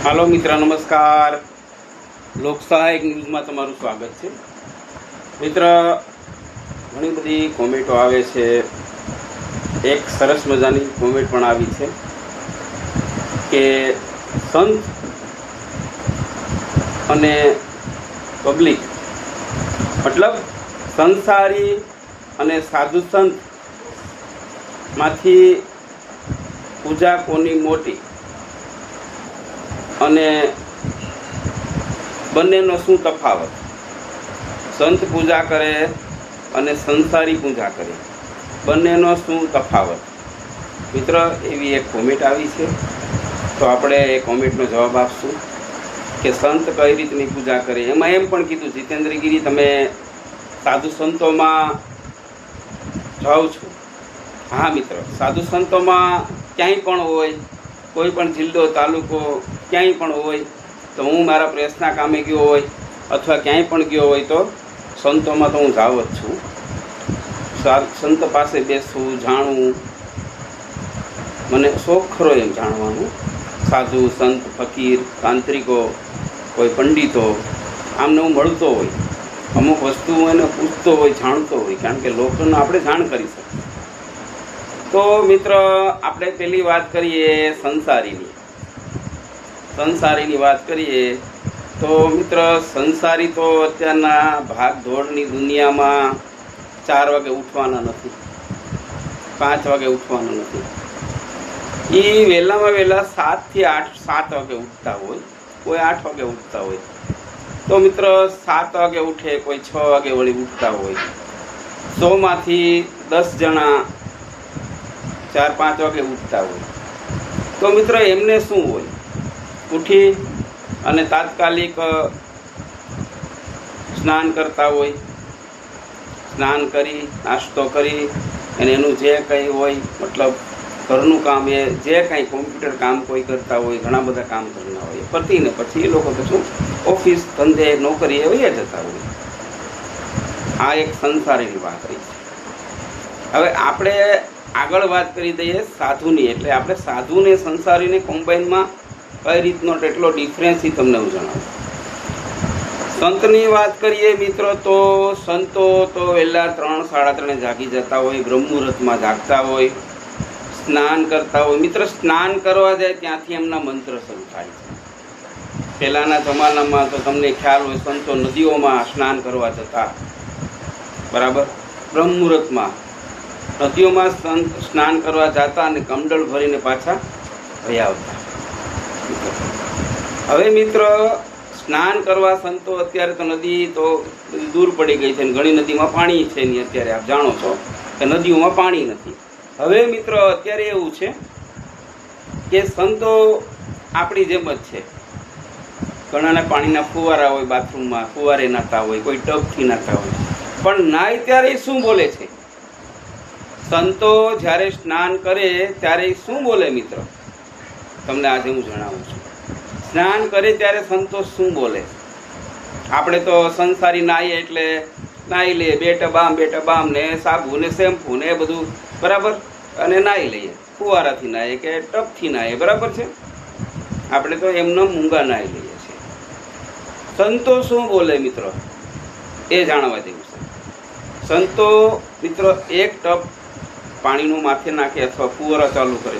હાલો મિત્ર, નમસ્કાર. લોકસહાયક ન્યૂઝમાં તમારું સ્વાગત છે. મિત્ર, ઘણી બધી કોમેન્ટો આવે છે. એક સરસ મજાની કોમેન્ટ પણ આવી છે કે સંત અને પબ્લિક મતલબ સંસારી અને સાધુ સંત માંથી પૂજા કોની મોટી અને બંનેનો શું તફાવત? સંત પૂજા કરે અને સંસારી પૂજા કરે, બંનેનો શું તફાવત? મિત્ર, એવી એક કોમેન્ટ આવી છે, તો આપણે એ કોમેન્ટનો જવાબ આપશું કે સંત કઈ રીતની પૂજા કરે. એમાં એમ પણ કીધું, જીતેન્દ્રગીરી, તમે સાધુ સંતોમાં જાઓ છો? હા મિત્ર, સાધુ સંતોમાં ક્યાંય પણ હોય, કોઈ પણ જિલ્લો, તાલુકો ક્યાંય પણ હોય, તો હું મારા પ્રેસના કામે ગયો હોય અથવા ક્યાંય પણ ગયો હોય તો સંતોમાં તો હું જાવ જ છું. સંત પાસે બેસવું, જાણવું, મને શોખ ખરો એમ જાણવાનું. સાધુ સંત, ફકીર, તાંત્રિકો, કોઈ પંડિતો, આમને હું મળતો હોય, અમુક વસ્તુઓ એને પૂછતો હોય, જાણતો હોય, કારણ કે લોકોને આપણે જાણ કરી શકીએ. તો મિત્ર, આપણે પહેલી વાત કરીએ સંસારીની વાત કરીએ તો મિત્ર, સંસારી તો અત્યારના ભાગદોડની દુનિયામાં 4 વાગે ઉઠવાના નથી, 5 વાગે ઉઠવાના નથી. એ વહેલામાં વહેલા 7 થી 8, 7 વાગે ઉઠતા હોય, કોઈ 8 વાગે ઉઠતા હોય. તો મિત્ર, 7 વાગે ઉઠે, કોઈ 6 વાગે વળી ઉઠતા હોય. 100 માંથી 10 જણા 4-5 વાગે ઉઠતા હોય. તો મિત્ર, એમને શું હોય? ઉઠી અને તાત્કાલિક સ્નાન કરતા હોય, સ્નાન કરી, નાસ્તો કરી, અને એનું જે કંઈ હોય, મતલબ ઘરનું કામ, એ જે કંઈ કોમ્પ્યુટર કામ કોઈ કરતા હોય, ઘણા બધા કામ કરતા હોય, પતીને પછી એ લોકો તો શું, ઓફિસ, ધંધે, નોકરી એ વયા જતા હોય. આ એક સંસારીની વાત રહી છે. હવે આપણે આગળ વાત કરી દઈએ સાધુની. એટલે આપણે સાધુને સંસારીને કોમ્બાઈનમાં કઈ રીતનો એટલો ડિફરન્સ એ તમને હું જણાવું. સંતની વાત કરીએ મિત્રો, તો સંતો તો વહેલા 3-3:30 જાગી જતા હોય, બ્રહ્મુહૂર્તમાં જાગતા હોય, સ્નાન કરતા હોય. મિત્ર, સ્નાન કરવા જાય ત્યાંથી એમના મંત્ર શરૂ થાય છે. પહેલાના જમાનામાં તો તમને ખ્યાલ હોય, સંતો નદીઓમાં સ્નાન કરવા જતા, બરાબર, બ્રહ્મુહૂર્તમાં નદીઓમાં સ્નાન કરવા જતા અને કમંડળ ભરીને પાછા વયા આવતા. હવે મિત્ર, સ્નાન કરવા સંતો, અત્યારે તો નદી તો દૂર પડી ગઈ છે, ઘણી નદીમાં પાણી છે નહીં. અત્યારે આપ જાણો છો કે નદીઓમાં પાણી નથી. હવે મિત્ર, અત્યારે એવું છે કે સંતો આપણી જેમ જ છે. ઘણાના પાણીના ફુવારા હોય, બાથરૂમમાં ફુવારે નાતા હોય, કોઈ ટબથી નાતા હોય, પણ નાય ત્યારે શું બોલે છે? સંતો જ્યારે સ્નાન કરે ત્યારે શું બોલે મિત્ર? તમને આજે હું જણાવું છું. સ્નાન કરે ત્યારે સંતો શું બોલે? આપણે તો સંસારી નાહીએ એટલે નાહી લઈએ, બે ટબામ ને સાબુ ને શેમ્પુ ને એ બધું, બરાબર, અને નાહી લઈએ. ફુવારાથી નાહીએ કે ટબથી નાહીએ, બરાબર છે. આપણે તો એમનો મૂંગા નાહી લઈએ છીએ. સંતો શું બોલે મિત્રો, એ જાણવા જેવું છે. સંતો મિત્રો એક ટબ પાણીનું માથે નાખે અથવા ફુવારા ચાલુ કરે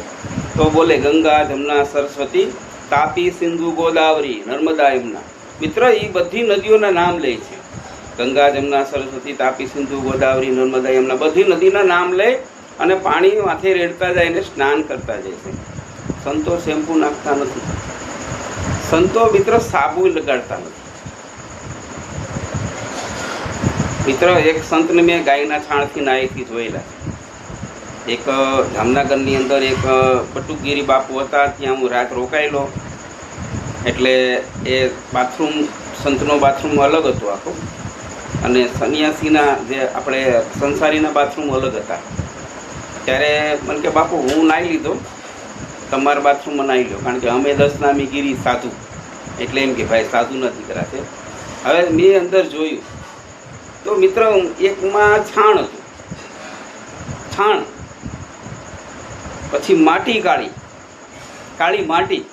તો બોલે ગંગા, જમના, સરસ્વતી, તાપી, સિંધુ, ગોદાવરી, નર્મદા, યમુના. મિત્ર, એ બધી નદીઓના નામ લે છે. ગંગા, જમના, સરસ્વતી, તાપી, સિંધુ, ગોદાવરી, નર્મદા, યમુના, બધી નદીના નામ લે અને પાણી માથે રેડતા જાય ને સ્નાન કરતા જાય છે. સંતો શેમ્પુ નાખતા નથી. સંતો મિત્ર સાબુ લગાડતા નથી. મિત્ર, એક સંતને મેં ગાયના છાણથી નાહીથી જોયેલા છે. એક જામનગરની અંદર એક બટુકગીરી બાપુ હતા, ત્યાં હું રાત રોકાયેલો. એટલે એ બાથરૂમ, સંતનો બાથરૂમ અલગ હતો આખો, અને સન્યાસીના જે આપણે સંસારીના બાથરૂમ અલગ હતા. ત્યારે મને કે, બાપુ હું નાહી લીધો, તમારા બાથરૂમમાં નાહી લો, કારણ કે અમે 10 નામી ગીરી સાધુ. એટલે એમ કે ભાઈ સાધુના દીકરા છે. હવે મેં અંદર જોયું તો મિત્ર, એકમાં છાણ હતું, છાણ, પછી માટી, કાળી માટી,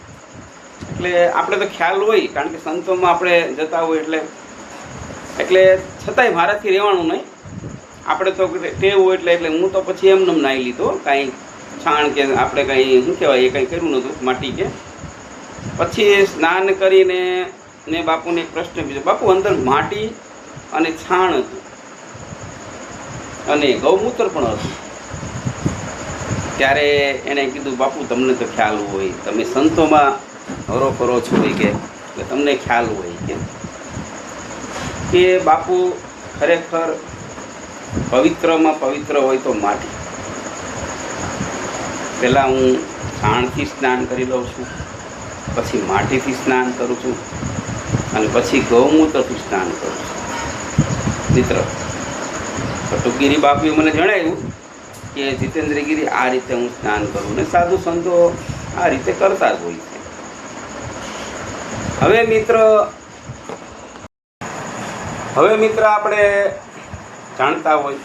એટલે આપણે તો ખ્યાલ હોય, કારણ કે સંતોમાં આપણે જતા હોય એટલે છતાંય મારાથી રહેવાનું નહીં. આપણે તો ટેવ હોય એટલે હું તો પછી એમને નાહી લીધો, કાંઈ છાણ કે આપણે કાંઈ શું કહેવાય એ કાંઈ કર્યું નહોતું, માટી કે. પછી સ્નાન કરીને ને બાપુને એક પ્રશ્ન પૂછ્યો, બાપુ અંદર માટી અને છાણ હતું અને ગૌમૂત્ર પણ હતું. ત્યારે એણે કીધું, બાપુ તમને તો ખ્યાલ હોય, તમે સંતોમાં હરો કરો છો કે એટલે તમને ખ્યાલ હોય કે બાપુ ખરેખર પવિત્રમાં પવિત્ર હોય તો માટી. પહેલાં હું છાણથી સ્નાન કરી લઉં છું, પછી માટીથી સ્નાન કરું છું અને પછી ગૌમૂત્રથી સ્નાન કરું છું. મિત્ર, બટુકગીરી બાપુએ મને જણાવ્યું કે જીતેન્દ્રગીરી આ રીતે હું સ્નાન કરું, ને સાધુ સંતો આ રીતે કરતા જ હોય છે. હવે મિત્ર આપણે જાણતા હોય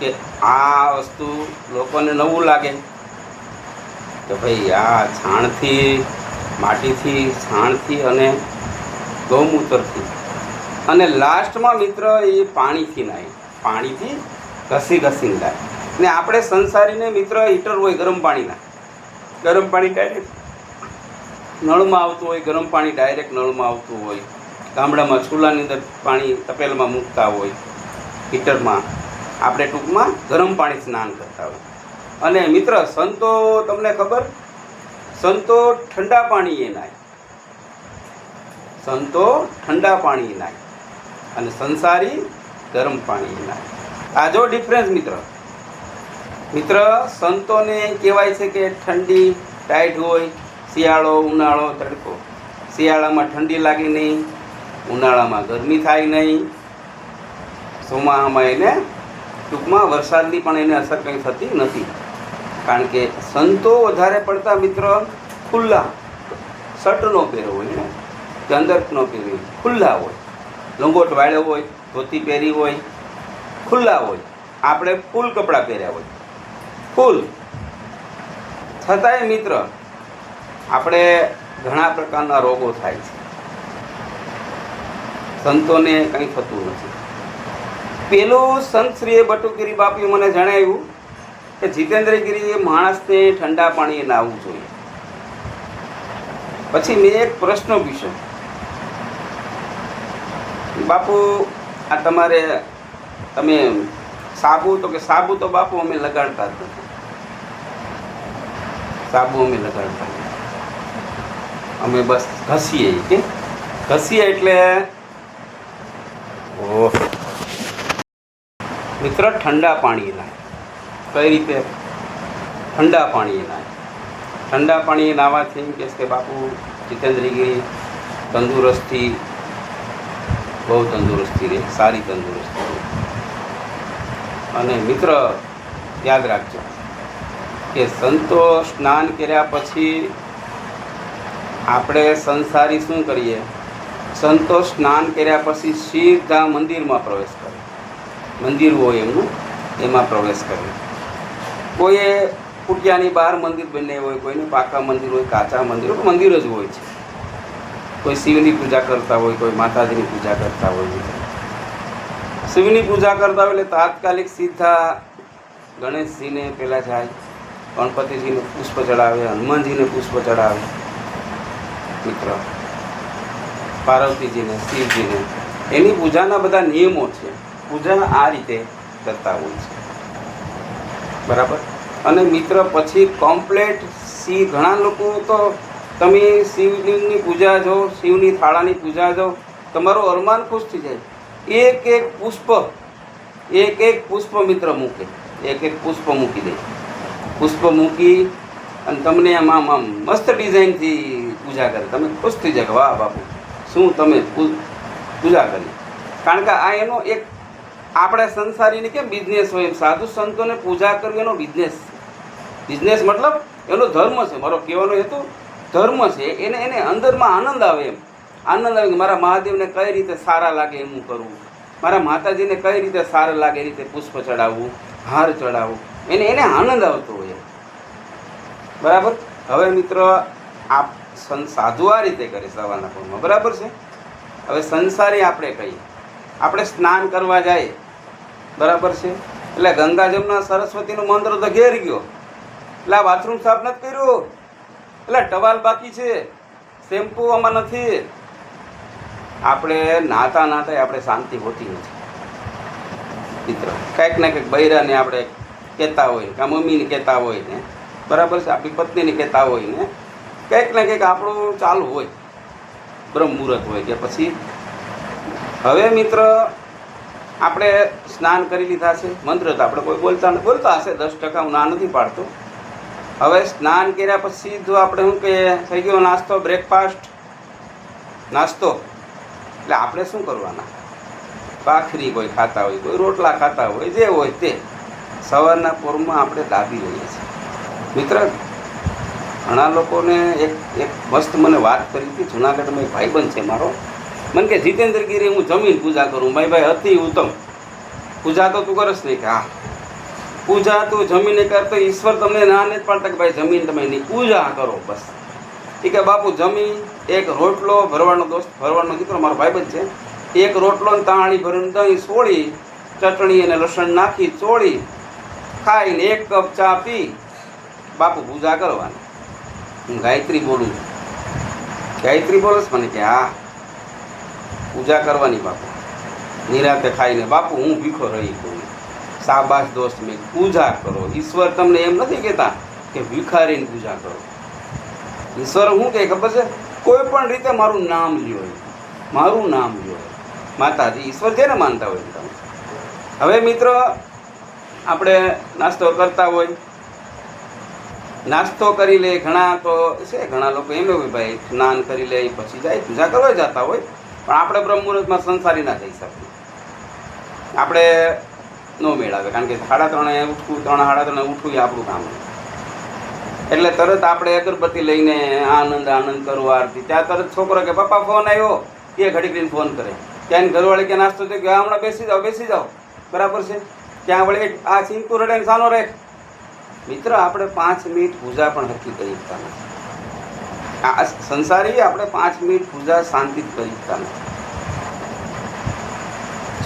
કે આ વસ્તુ લોકોને નવું લાગે કે ભાઈ આ છાણથી, માટીથી, છાણથી અને ગૌમૂત્રથી અને લાસ્ટમાં મિત્ર એ પાણીથી નાય, પાણીથી ઘસીને લાય. ને આપણે સંસારીને મિત્ર હીટર હોય ગરમ પાણીના, ગરમ પાણી ડાયરેક્ટ નળમાં આવતું હોય, ગરમ પાણી ડાયરેક્ટ નળમાં આવતું હોય. ગામડામાં ચૂલાની અંદર પાણી તપેલમાં મૂકતા હોય, હીટરમાં આપણે ટૂંકમાં ગરમ પાણી સ્નાન કરતા હોય. અને મિત્ર સંતો, તમને ખબર, સંતો ઠંડા પાણીએ નાય, સંતો ઠંડા પાણીએ નાય અને સંસારી ગરમ પાણીએ નાય. આ જો ડિફરન્સ મિત્ર, સંતોને કહેવાય છે કે ઠંડી ટાઈટ હોય, શિયાળો, ઉનાળો, તડકો. શિયાળામાં ઠંડી લાગે નહીં, ઉનાળામાં ગરમી થાય નહીં, ચોમાસામાં એને ટૂંકમાં વરસાદની પણ એને અસર કંઈ થતી નથી. કારણ કે સંતો વધારે પડતા મિત્ર ખુલ્લા શર્ટ નો પહેર્યો હોય ને, કે અંદર નો પહેર્યો, ખુલ્લા હોય, લંગોટ વાળ્યો હોય, ધોતી પહેરી હોય, ખુલ્લા હોય. આપણે ફૂલ કપડાં પહેર્યા હોય, ફૂલ. છતાંય મિત્ર આપણે ઘણા પ્રકારના રોગો થાય છે, સંતોને કંઈ થતું નથી. પેલું સંત શ્રીએ બટુકગીરી બાપુએ મને જણાવ્યું કે જીતેન્દ્રગીરી માણસને ઠંડા પાણીએ નાહવું જોઈએ. પછી મેં એક પ્રશ્ન પૂછ્યો, બાપુ આ તમે સાબુ, તો કે સાબુ તો બાપુ અમે લગાડતા જ નથી, સાબુ અમે લગાડતા નથી, અમે બસ ઘસીએ કે ઘસીએ એટલે ઓહ મિત્ર ઠંડા પાણી નાય. કઈ રીતે ઠંડા પાણી નાય? ઠંડા પાણી નાહવાથી એમ કહેશે કે બાપુ જીતેન્દ્રગીરી તંદુરસ્તી, બહુ તંદુરસ્તી રહે, સારી તંદુરસ્તી રહે. અને મિત્ર યાદ રાખજો કે સંતો સ્નાન કર્યા પછી આપણે સંસારી શું કરીએ? સંતો સ્નાન કર્યા પછી સીધા મંદિરમાં પ્રવેશ કરે, મંદિર હોય એમનું, એમાં પ્રવેશ કરે. કોઈએ કુટિયાની બહાર મંદિર બને હોય, કોઈને પાકા મંદિર હોય, કાચા મંદિર હોય, મંદિર જ હોય છે. કોઈ શિવની પૂજા કરતા હોય, કોઈ માતાજીની પૂજા કરતા હોય. શિવની પૂજા કરતા હોય એટલે તાત્કાલિક સીધા ગણેશજીને પહેલાં જાય, ગણપતિજીને પુષ્પ ચડાવે, હનુમાનજીને પુષ્પ ચડાવે મિત્ર, પાર્વતીજીને, શિવજીને. એની પૂજાના બધા નિયમો છે, પૂજા આ રીતે કરતા હોય છે, બરાબર. અને મિત્ર પછી કમ્પ્લેટ ઘણા લોકો તો તમે શિવલિંગની પૂજા જો, શિવની થાળાની પૂજા જો, તમારું અરમાન ખુશ થઈ જાય. એક એક પુષ્પ મિત્ર મૂકે, એક પુષ્પ મૂકી દે, પુષ્પ મૂકી અને તમને આમ મસ્ત ડિઝાઇનથી પૂજા કરે. તમે ખુશ થઈ જાય, વાહ બાપુ શું તમે પૂજા કરી. કારણ કે આ એનો એક આપણે સંસારીને કેમ બિઝનેસ હોય, સાધુ સંતોને પૂજા કરવી એનો બિઝનેસ મતલબ એનો ધર્મ છે. મારો કહેવાનો હેતુ ધર્મ છે. એને અંદરમાં આનંદ આવે, એમ આનંદ આવે કે મારા મહાદેવને કઈ રીતે સારા લાગે એમ હું કરું, મારા માતાજીને કઈ રીતે સારા લાગે એ રીતે પુષ્પ ચડાવવું, હાર ચડાવવું, એને આનંદ આવતો હોય, બરાબર. હવે મિત્ર સાધુ આ રીતે કરે સવારના પરમાં, બરાબર છે. હવે સંસારી આપણે કહીએ, આપણે સ્નાન કરવા જાય, બરાબર છે, એટલે ગંગા જમના સરસ્વતીનું મંત્ર તો ઘેર ગયો, એટલે આ બાથરૂમ સાફ નથી કર્યું, એટલે ટવાલ બાકી છે, શેમ્પુ આમાં નથી. આપણે નાતા નાતા આપણે શાંતિ હોતી નથી મિત્ર. કંઈક ને કંઈક બૈરાને આપણે કહેતા હોય, કાં મમ્મીને કહેતા હોય ને, બરાબર છે, આપણી પત્નીને કહેતા હોય ને, કંઈક ને કંઈક આપણું ચાલુ હોય, બ્રહ્મ મુહૂર્ત હોય કે પછી. હવે મિત્ર આપણે સ્નાન કરી લીધા છે, મંત્ર તો આપણે કોઈ બોલતા હશે 10%, હું ના નથી પાડતો. હવે સ્નાન કર્યા પછી જો આપણે શું કહીએ, થઈ ગયો નાસ્તો, બ્રેકફાસ્ટ, નાસ્તો, એટલે આપણે શું કરવાના? ભાખરી કોઈ ખાતા હોય, કોઈ રોટલા ખાતા હોય, જે હોય તે સવારના પોરમાં આપણે દાબી લઈએ છીએ મિત્ર. ઘણા લોકોને એક મસ્ત મને વાત કરી હતી, જુનાગઢમાં એક ભાઈબંધ છે મારો, મને કે જીતેન્દ્રગીરી હું જમીન પૂજા કરું. ભાઈ અતિ ઉત્તમ, પૂજા તો તું કરસ નહીં? કે હા, પૂજા તું જમીને કરતો, ઈશ્વર તમને ના નથી પાડતા કે ભાઈ જમીન તમે એની પૂજા કરો બસ. એ કે બાપુ જમીન, એક રોટલો, ભરવાનો દીકરો મારો ભાઈબંધ છે, એક રોટલો ને તાણી ભરીને દહીં સોળી, ચટણી અને લસણ નાખી ચોળી ખાઈને 1 કપ ચા પી, બાપુ પૂજા કરવાની. હું ગાયત્રી બોલું છું. ગાયત્રી બોલસ? મને કે હા, પૂજા કરવાની બાપુ, નિરાતે ખાઈને. બાપુ હું ભીખો રહી કરું. શાબાશ દોસ્ત, મેં પૂજા કરો. ઈશ્વર તમને એમ નથી કહેતા કે ભિખારીની પૂજા કરો. ઈશ્વર શું કહે ખબર છે? કોઈ પણ રીતે મારું નામ લ્યો, મારું નામ લ્યો. માતાજી ઈશ્વર જેને માનતા હોય તમે. હવે મિત્ર આપણે નાસ્તો કરતા હોય, નાસ્તો કરી લે, ઘણા તો છે, ઘણા લોકો એમ હોય ભાઈ સ્નાન કરી લે પછી જાય પૂજા કરવા જતા હોય, પણ આપણે બ્રહ્મ મુહૂર્તમાં સંસારી ના થઈ શકીએ, આપણે ન મેળાવે. કારણ કે 3:30 ઉઠવું, 3:30 ઉઠવું એ આપણું કામ છે. એટલે તરત આપણે અગરબત્તી લઈને આનંદ કરવો આરતી. ત્યાં તરત છોકરો કે પપ્પા ફોન આવ્યો, એ ઘડી કરીને ફોન કરે. ત્યાં ઘરવાળી કે નાસ્તો થયો, કે હમણાં બેસી જાઓ, બરાબર છે. ત્યાં વળી આ સિંકુ રડે સાનો રહે. મિત્ર આપણે 5 મિનિટ પૂજા પણ હરખી કરી શકતા નથી. આ સંસારી આપણે 5 મિનિટ પૂજા શાંતિથી કરી શકતા નથી.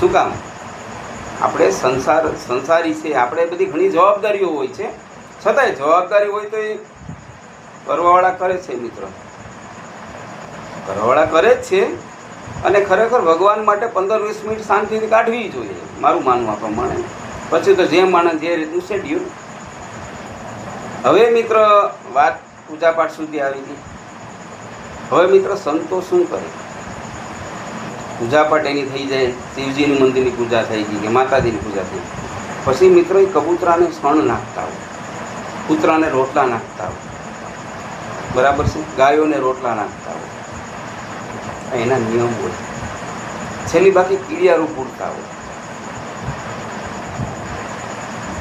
શું કામ? આપણે સંસારી છે, આપણે બધી ઘણી જવાબદારીઓ હોય છે, છતાંય જવાબદારી હોય તો એ કરવાવાળા કરે છે મિત્રો, કરવાવાળા કરે જ છે. અને ખરેખર ભગવાન માટે 15-20 મિનિટ શાંતિથી કાઢવી જોઈએ મારું માનવા પ્રમાણે. પછી તો જે માણસ જે રીતનું શેડ્યુલ. હવે મિત્ર વાત પૂજાપાઠ સુધી આવી ગઈ. હવે મિત્ર સંતો શું કરે? પૂજાપાઠ એની થઈ જાય, શિવજીની મંદિરની પૂજા થઈ ગઈ કે માતાજીની પૂજા થઈ ગઈ. પછી મિત્રો એ કબૂતરાને સણ નાખતા હોય, કૂતરાને રોટલા નાખતા હોય, બરાબર છે, ગાયોને રોટલા નાખતા હોય, એના નિયમ હોય. છેલ્લી બાકી કીડિયારું પૂરતા હોય.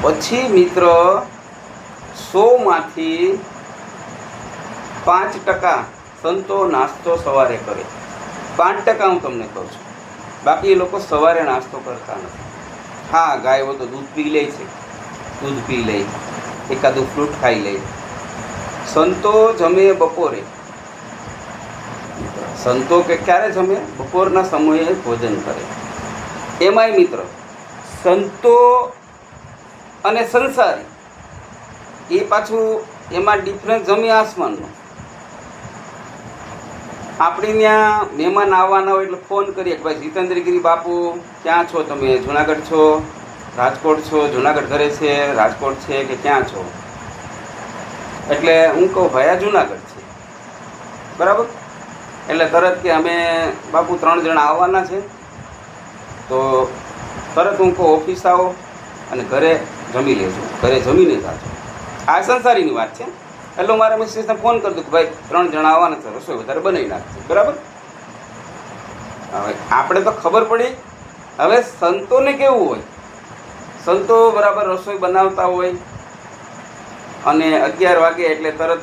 પછી મિત્ર 100માંથી 5% સંતો નાસ્તો સવારે કરે. 5% હું તમને કહું છું, બાકી એ લોકો સવારે નાસ્તો કરતા નથી. હા, ગાયો તો દૂધ પી લે છે, દૂધ પી લે, એકાદું ફ્રૂટ ખાઈ લે. સંતો જમે બપોરે. સંતો કે ક્યારે જમે? બપોરના સમયે ભોજન કરે. એમાંય મિત્ર સંતો અને સંસારી એ પાછું એમાં ડિફરન્સ જમી આસમાનનો. આપણી ત્યાં મહેમાન આવવાના હોય એટલે ફોન કરીએ કે ભાઈ જીતેન્દ્રગીરી બાપુ ક્યાં છો તમે? જુનાગઢ છો, રાજકોટ છો? જુનાગઢ ઘરે છે, રાજકોટ છે કે ક્યાં છો? એટલે હું કહું ભાઈ આ જુનાગઢ છે, બરાબર. એટલે તરત કે અમે બાપુ 3 જણા આવવાના છે, તો તરત હું કહું ઓફિસ આવો અને ઘરે જમી લેજો, ઘરે જમીને જાજો. આ સંસારીની વાત છે. એટલે મારા મિસિસને ફોન કરી દઉં કે ભાઈ 3 જણા આવવાના છે, રસોઈ વધારે બનાવી નાખશે, બરાબર. હવે આપણે તો ખબર પડી. હવે સંતોને કેવું હોય? સંતો બરાબર રસોઈ બનાવતા હોય અને 11 વાગે એટલે તરત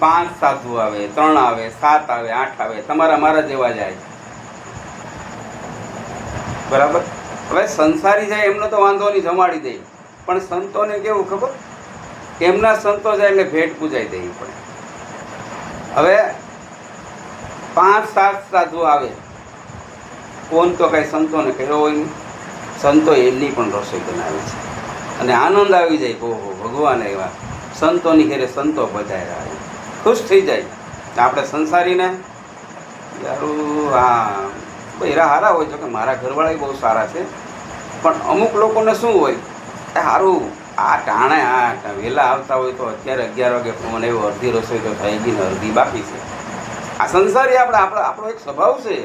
5 સાધુ આવે, 3 આવે, 7 આવે, 8 આવે, તમારા મારા જેવા જાય, બરાબર. હવે સંસારી જાય એમનો તો વાંધો નહીં, જમાડી દે. પણ સંતોને કેવું ખબર? એમના સંતો જાય એટલે ભેટ પૂજાઈ દેવી પડે. હવે 5-7 સાધુ આવે, કોણ તો કાંઈ સંતોને કહ્યો હોય નહીં, સંતો એમની પણ રસોઈ બનાવે છે અને આનંદ આવી જાય. ઓહો, ભગવાન એવા સંતોની ઘેરે સંતો પધાર્યા, ખુશ થઈ જાય. આપણે સંસારીને યારું હા બૈરા સારા હોય છે કે મારા ઘરવાળા બહુ સારા છે, પણ અમુક લોકોને શું હોય એ સારું આ ટાણે આ વહેલા આવતા હોય તો અત્યારે 11 વાગે ફોન આવ્યો, અડધી રસોઈ તો થઈ ગઈ ને અડધી બાકી છે. આ સંસારી આપણો એક સ્વભાવ છે.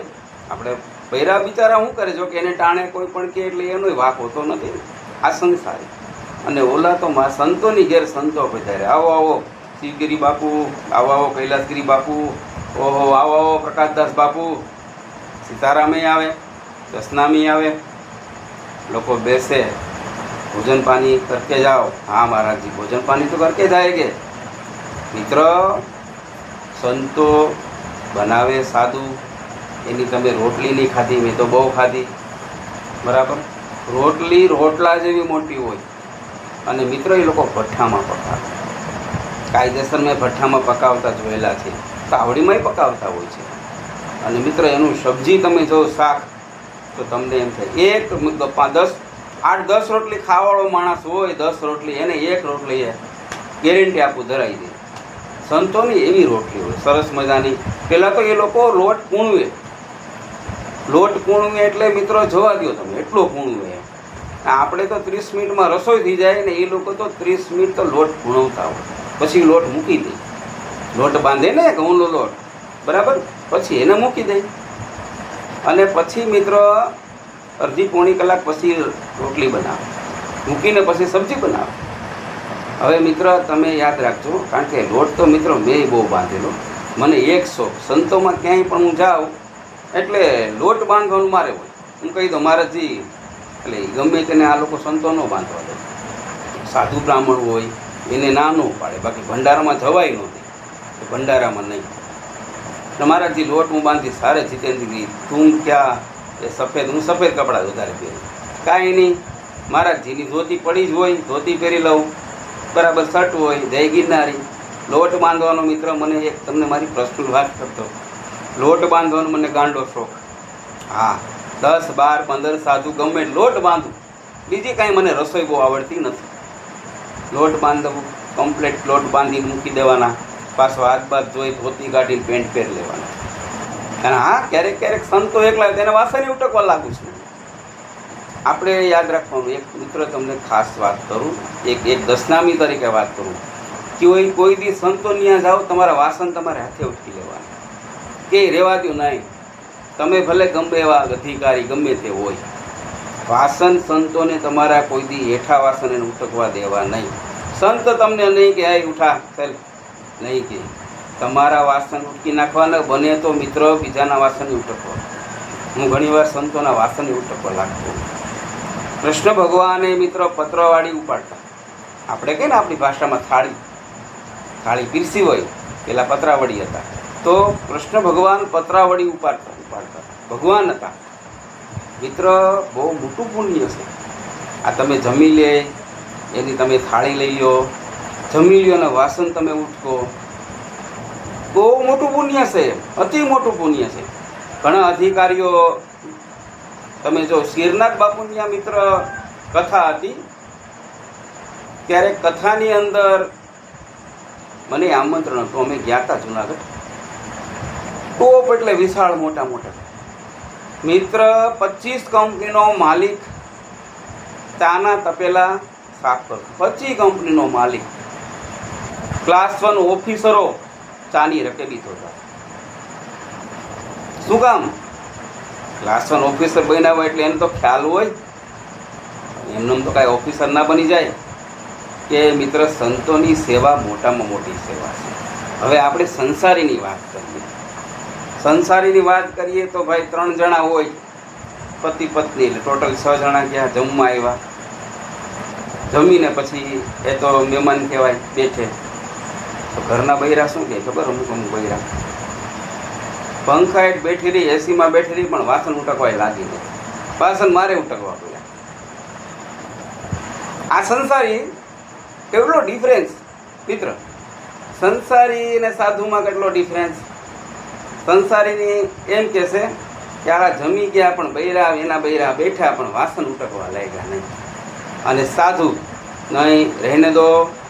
આપણે બૈરા બિચારા શું કરે, જો કે એને ટાણે કોઈ પણ કે એટલે એનો વાક હોતો નથી. આ સંસારી. અને ઓલા તો સંતોની ઘેર સંતો પધારે, આવો આવો શિવગીરી બાપુ, આવો આવો કૈલાસગીરી બાપુ, ઓહો આવો આવો પ્રકાશદાસ બાપુ, સીતારામે આવે, દસનામી આવે, લોકો બેસે, ભોજન પાણી કરકે જાઓ. હા મહારાજજી ભોજન પાણી તો કરકે જાયગે. મિત્ર, સંતો બનાવે સાદું, એની તમે રોટલી નહીં ખાધી, મેં તો બહુ ખાધી, બરાબર. રોટલા જેવી મોટી હોય અને મિત્ર એ લોકો ભઠ્ઠામાં પકાવે, કાયદેસર મેં ભઠ્ઠામાં પકાવતા જોયેલા છે, તાવડીમાંય પકાવતા હોય છે. અને મિત્ર એનું સબ્જી તમે જો શાક, તો તમને એમ થાય એક 8-10 રોટલી ખાવાવાળો માણસ હોય, 10 રોટલી એને એક રોટલી ગેરંટી આપું ધરાવી દે. સંતોની એવી રોટલી હોય સરસ મજાની. પહેલાં તો એ લોકો લોટ પૂણવે એટલે મિત્રો જોવા દો તમે, એટલો પૂણવે. આપણે તો 30 મિનિટમાં રસોઈ થઈ જાય ને, એ લોકો તો 30 મિનિટ તો લોટ પૂણવતા હોય, પછી લોટ મૂકી દે. લોટ બાંધે ને ઘઉંનો લોટ, બરાબર, પછી એને મૂકી દે અને પછી મિત્રો અડધી પોણી કલાક પછી રોટલી બનાવે, મૂકીને પછી સબ્જી બનાવે. હવે મિત્ર તમે યાદ રાખજો, કારણ કે લોટ તો મિત્રો મેં બહુ બાંધેલો. મને એક શોખ, સંતોમાં ક્યાંય પણ હું જાઉં એટલે લોટ બાંધવાનું મારે હોય. હું કહી દઉં મહારાજજી, એટલે ગમે તેને આ લોકો સંતો ન બાંધવા દે. સાધુ બ્રાહ્મણ હોય એને ના ન પાડે, બાકી ભંડારામાં જવાય નહોતી, ભંડારામાં નહીં. મહારાજજી લોટ હું બાંધી, સારે જીતેન્દ્રગીરી તું ક્યાં, એ સફેદ, હું સફેદ કપડાં વધારે પહેરું, કાંઈ નહીં. મહારાજજીની ધોતી પડી જ હોય, ધોતી પહેરી લઉં, બરાબર, શર્ટ હોય, જય ગિરનારી. લોટ બાંધવાનો મિત્ર મને એક તમને મારી પર્સનલ વાત કરતો, લોટ બાંધવાનો મને ગાંડો શોખ. હા, 10, 12, 15 સાધુ ગમે લોટ બાંધું, બીજી કાંઈ મને રસોઈ બહુ આવડતી નથી. લોટ બાંધવું, કમ્પ્લેટ લોટ બાંધીને મૂકી દેવાના, પાછો હાથ જોઈ ધોતી કાઢીને પેન્ટ પહેરી લેવાના. અને હા, ક્યારેક સંતો એકલા તેને વાસણી ઉટકવા લાગુ છું. આપણે યાદ રાખવાનું, એક મિત્ર તમને ખાસ વાત કરું, એક દસનામી તરીકે વાત કરું કે કોઈ દી સંતો ત્યાં જાઓ, તમારા વાસણ તમારે હાથે ઉઠકી લેવાના, કે રહેવા દો નહીં. તમે ભલે ગમે એવા અધિકારી ગમે તે હોય, વાસણ સંતોને તમારા કોઈ દી હેઠા વાસણ એને ઉટકવા દેવા નહીં. સંત તમને નહીં કે આ ઉઠા ચાલ, નહીં કે તમારા વાસણ ઉટકી નાખવાના, બને તો મિત્ર બીજાના વાસણને ઉટકવા. હું ઘણીવાર સંતોના વાસણને ઉટકવા લાગતો. કૃષ્ણ ભગવાને મિત્ર પત્રવાળી ઉપાડતા, આપણે કહીએ ને આપણી ભાષામાં થાળી પીરસી હોય, પેલા પતરાવળી હતા, તો કૃષ્ણ ભગવાન પતરાવળી ઉપાડતા ભગવાન હતા. મિત્ર બહુ મોટું પુણ્ય છે આ. તમે જમી લે એની તમે થાળી લઈ લો, જમી લ્યો અને વાસણ તમે ઉઠકો, બહુ મોટું પુણ્ય છે, અતિ મોટું પુણ્ય છે. ઘણા અધિકારીઓ, તમે જો શિરનાથ બાપુની આ મિત્ર કથા હતી, ત્યારે કથાની અંદર મને આમંત્રણ હતું, અમે ગયા હતા જુનાગઢ. ટોપ એટલે વિશાળ મોટા મિત્ર, 25 કંપનીનો માલિક, ચાના તપેલા સાફ કરતો, 25 કંપનીનો માલિક, ક્લાસ 1 ઓફિસરો ચાની રકેબી થતા. શું કામ? ક્લાસ 1 ઓફિસર બન્યા હોય એટલે એને તો ખ્યાલ હોય, એમને તો કાંઈ ઓફિસર ના બની જાય કે મિત્ર સંતોની સેવા મોટામાં મોટી સેવા છે. હવે આપણે સંસારીની વાત કરીએ તો ભાઈ 3 જણા હોય, પતિ પત્ની, એટલે ટોટલ 6 જણા ગયા, જમવા આવ્યા. જમીને પછી એ તો મહેમાન કહેવાય, બેઠે તો ઘરના બૈરા શું કહે ખબર? અમુક બૈરા પંખા હેઠ બેઠી રહી, એસીમાં બેઠી રહી, પણ વાસણ ઉટકવા લાગી નહીં. વાસણ મારે ઉટકવા પડ્યા. આ સંસારી કેટલો ડિફરન્સ મિત્ર. સંસારી અને સાધુમાં કેટલો ડિફરન્સ? સંસારીની એમ કહેશે કે આ જમી ગયા પણ બૈરા એના બૈરા બેઠા પણ વાસણ ઉટકવા લાગ્યા નહીં. અને સાધુ નહીં રહેને દો,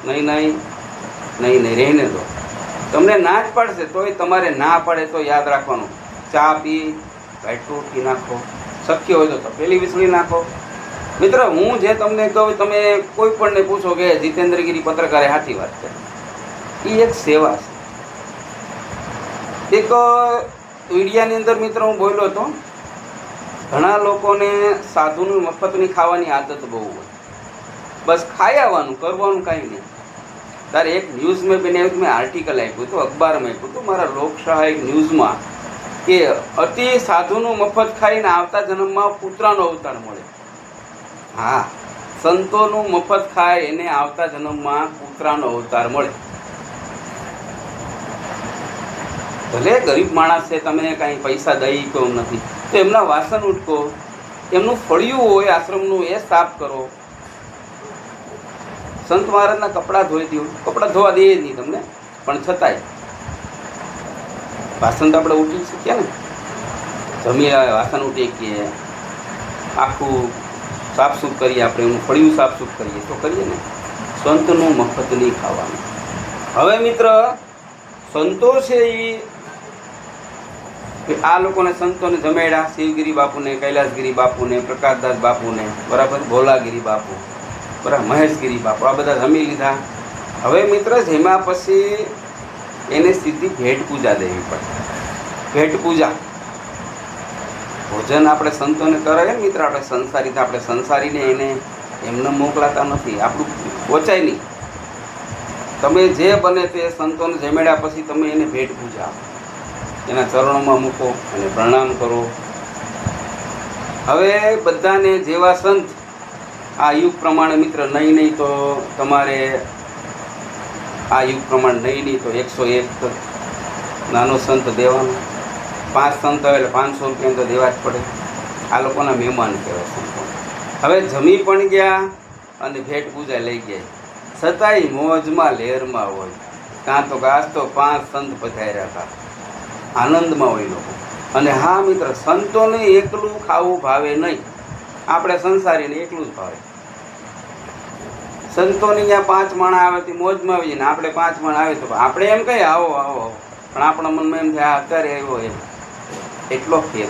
નહીં નહીં નહીં નહીં રહેને દો. તમને ના જ પાડશે તોય તમારે ના પડે તો યાદ રાખવાનું, ચા પી ગાયટું પી નાખો, શક્ય હોય તો તપેલી વિસળી નાખો. મિત્ર, હું જે તમને કહું, તમે કોઈ પણને પૂછો કે જીતેન્દ્રગીરી પત્રકારે સાચી વાત છે, એ એક સેવા છે. એક મીડિયાની અંદર મિત્ર હું બોલ્યો હતો, ઘણા લોકોને સાધુનું મફતની ખાવાની આદત બહુ હોય, બસ ખાઈ આવવાનું, કરવાનું કાંઈ નહીં. તારે એક ન્યૂઝ મેં બનાવ્યું, મેં આર્ટિકલ આપ્યું હતું, અખબારમાં આપ્યું હતું, મારા લોકસહાયક ન્યૂઝમાં, કે અતિ સાધુનું મફત ખાઈને આવતા જન્મમાં કૂતરાનો અવતાર મળે. હા, સંતોનું મફત ખાય એને આવતા જન્મમાં કૂતરાનો અવતાર મળે. ભલે ગરીબ માણસ છે, તમે કાંઈ પૈસા દઈ તો નથી, તો એમના વાસણ ઉટકો, એમનું ફળિયું હોય આશ્રમનું એ સાફ કરો. સંત મહારાજના કપડાં ધોઈ દો, કપડાં ધોવા દે જ નહીં તમને, પણ છતાંય વાસણ તો આપણે ઉઠી શકીએ ને, જમી વાસણ ઉઠીએ, આખું સાફસૂફ કરીએ, આપણે એનું ફળિયું સાફસૂફ કરીએ તો કરીએ ને. સંતનું મફત નહીં ખાવાનું. હવે મિત્ર, સંતો છે એ આ લોકોને સંતોને જમાડ્યા, શિવગીરી બાપુને, કૈલાસગીરી બાપુને, પ્રકાશદાસ બાપુને, બરાબર, ભોલાગીરી બાપુ, બરાબર, મહેશગીરી બાપુ, આ બધા જમી લીધા. હવે મિત્ર, જેમાં પછી એને સીધી ભેટ પૂજા દેવી પડે. ભેટ પૂજા ભોજન આપણે સંતોને કરાવીએ ને મિત્ર, આપણે સંસારી, આપણે સંસારીને એને એમને મોકલાતા નથી, આપણું પહોંચાય નહીં. તમે જે બને તે સંતોને જમાડ્યા પછી તમે એને ભેટ પૂજા આપો, એના ચરણોમાં મૂકો અને પ્રણામ કરો. હવે બધાને જેવા સંત આ યુગ પ્રમાણે મિત્ર, નહીં તો તમારે આ યુગ પ્રમાણે નહીં તો 101 નાનો સંત દેવાનો. 5 સંત હોય એટલે 500 રૂપિયા તો દેવા જ પડે. આ લોકોના મહેમાન કહેવાય સંતો. હવે જમી પણ ગયા અને ભેટ પૂજા લઈ ગયા, છતાંય મોજમાં લહેરમાં હોય. કાં તો આજ તો 5 સંત પધાર્યા હતા, આનંદમાં હોય લોકો. અને હા મિત્ર, સંતોને એકલું ખાવું ભાવે નહીં, આપણે સંસારીને એકલું જ ભાવે. સંતોની ત્યાં 5 માણા આવે તે મોજમાં આવી જાય ને, આપણે 5 માણા આવે તો આપણે એમ કહીએ આવો આવો, પણ આપણા મનમાં એમ થાય અત્યારે આવ્યો એમ. એટલો ફેર.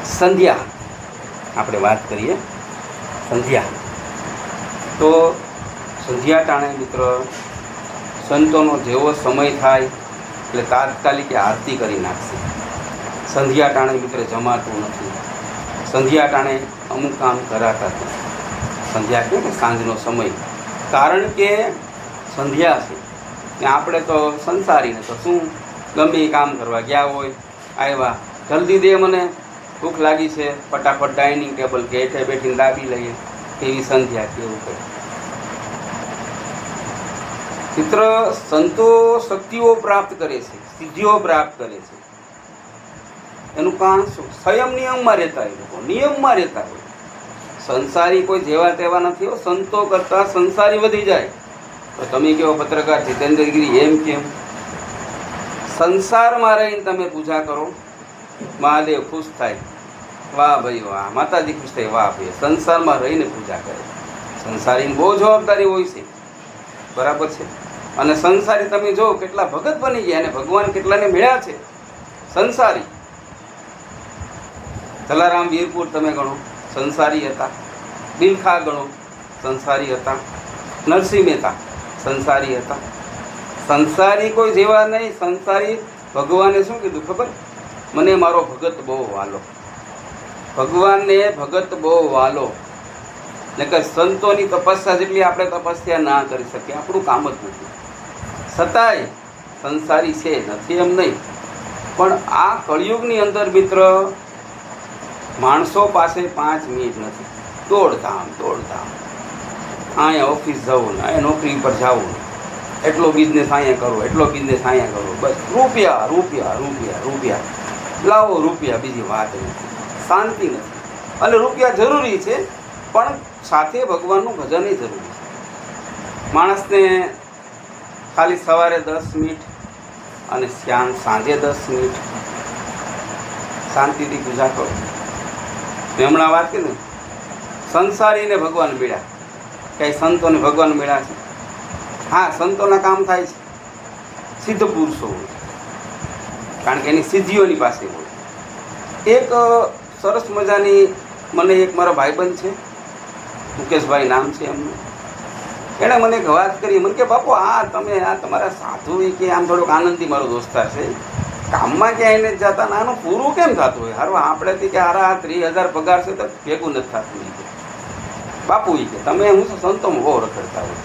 સંધ્યા આપણે વાત કરીએ, સંધ્યા તો સંધ્યા ટાણે મિત્ર, સંતોનો જેવો સમય થાય એટલે તાત્કાલિક આરતી કરી નાખશે. સંધ્યા ટાણે મિત્ર જમાતું નથી, સંધ્યા ટાણે અમુક કામ કરાતા નથી. સંધ્યા કહે ને સાંજનો સમય, કારણ કે સંધ્યા છે ને આપણે તો સંસારીને તો શું ગમે એ કામ કરવા ગયા હોય, આવ્યા જલ્દી દે મને ભૂખ લાગી છે, ફટાફટ ડાઇનિંગ ટેબલ કે હેઠે બેઠીને દાબી લઈએ, એવી સંધ્યા કેવું કહે. મિત્ર, સંતો શક્તિઓ પ્રાપ્ત કરે છે, સિદ્ધિઓ પ્રાપ્ત કરે છે. એનું કારણ શું? સંયમ નિયમમાં રહેતા હોય લોકો, નિયમમાં રહેતા હોય. સંસારી કોઈ જેવા તેવા નથી હો. સંતો કરતા સંસારી વધી જાય. તો તમે કેવો પત્રકાર જીતેન્દ્રગીરી એમ કેમ? સંસારમાં રહીને તમે પૂજા કરો, મહાદેવ ખુશ થાય, વાહ ભાઈ વાહ, માતાજી ખુશ થાય, વાહ ભાઈ. સંસારમાં રહીને પૂજા કરે. સંસારીની બહુ જવાબદારી હોય છે, બરાબર છે. અને સંસારી તમે જો કેટલા ભગત બની ગયા, અને ભગવાન કેટલાને મળ્યા છે સંસારી. જલારામ વીરપુર તમે ગણો, સંસારી હતા. બિલખા ગણો, સંસારી હતા. નરસિંહ મહેતા સંસારી હતા. સંસારી કોઈ જેવા નહીં. સંસારી ભગવાને શું કીધું ખબર? મને મારો ભગત બહુ વાલો. ભગવાનને ભગત બહુ વાલો. નકર સંતોની તપસ્યા જેટલી આપણે તપસ્યા ના કરી શકીએ, આપણું કામ જ નથી. છતાંય સંસારી છે, નથી એમ નહીં. પણ આ કળિયુગની અંદર મિત્ર, માણસો પાસે 5 મિનિટ નથી. દોડધામ દોડધામ, અહીંયા ઓફિસ જવું ને અહીંયા નોકરી પર જવું, એટલો બિઝનેસ અહીંયા કરો, એટલો બિઝનેસ અહીંયા કરો, બસ રૂપિયા રૂપિયા રૂપિયા રૂપિયા, લાવો રૂપિયા, બીજી વાત નથી. શાંતિ નથી. અને રૂપિયા જરૂરી છે, પણ સાથે ભગવાનનું ભજન જરૂરી છે. માણસને ખાલી સવારે 10 મિનિટ અને સાંજે 10 મિનિટ શાંતિથી પૂજા કરો. મેં હમણાં વાત કીધી, સંસારીને ભગવાન મળ્યા, કંઈ સંતોને ભગવાન મળ્યા છે? હા, સંતોના કામ થાય છે, સિદ્ધ પુરુષો હોય, કારણ કે એની સિદ્ધિઓની પાસે હોય. એક સરસ મજાની, મને એક મારો ભાઈબંધ છે, મુકેશભાઈ નામ છે એમનું, એણે મને એક વાત કરી. મને કે બાપુ, તમે તમારા સાધુ કે આમ થોડોક આનંદી મારો દોસ્તાર છે, કામમાં ક્યાંય એને જતા, આનું પૂરું કેમ થતું હોય? હારું આપણેથી કે હારા 30,000 પગાર છે તો ભેગું નથી થતું. બાપુ કે તમે હું સંતોમાં બહુ રખડતા હોય,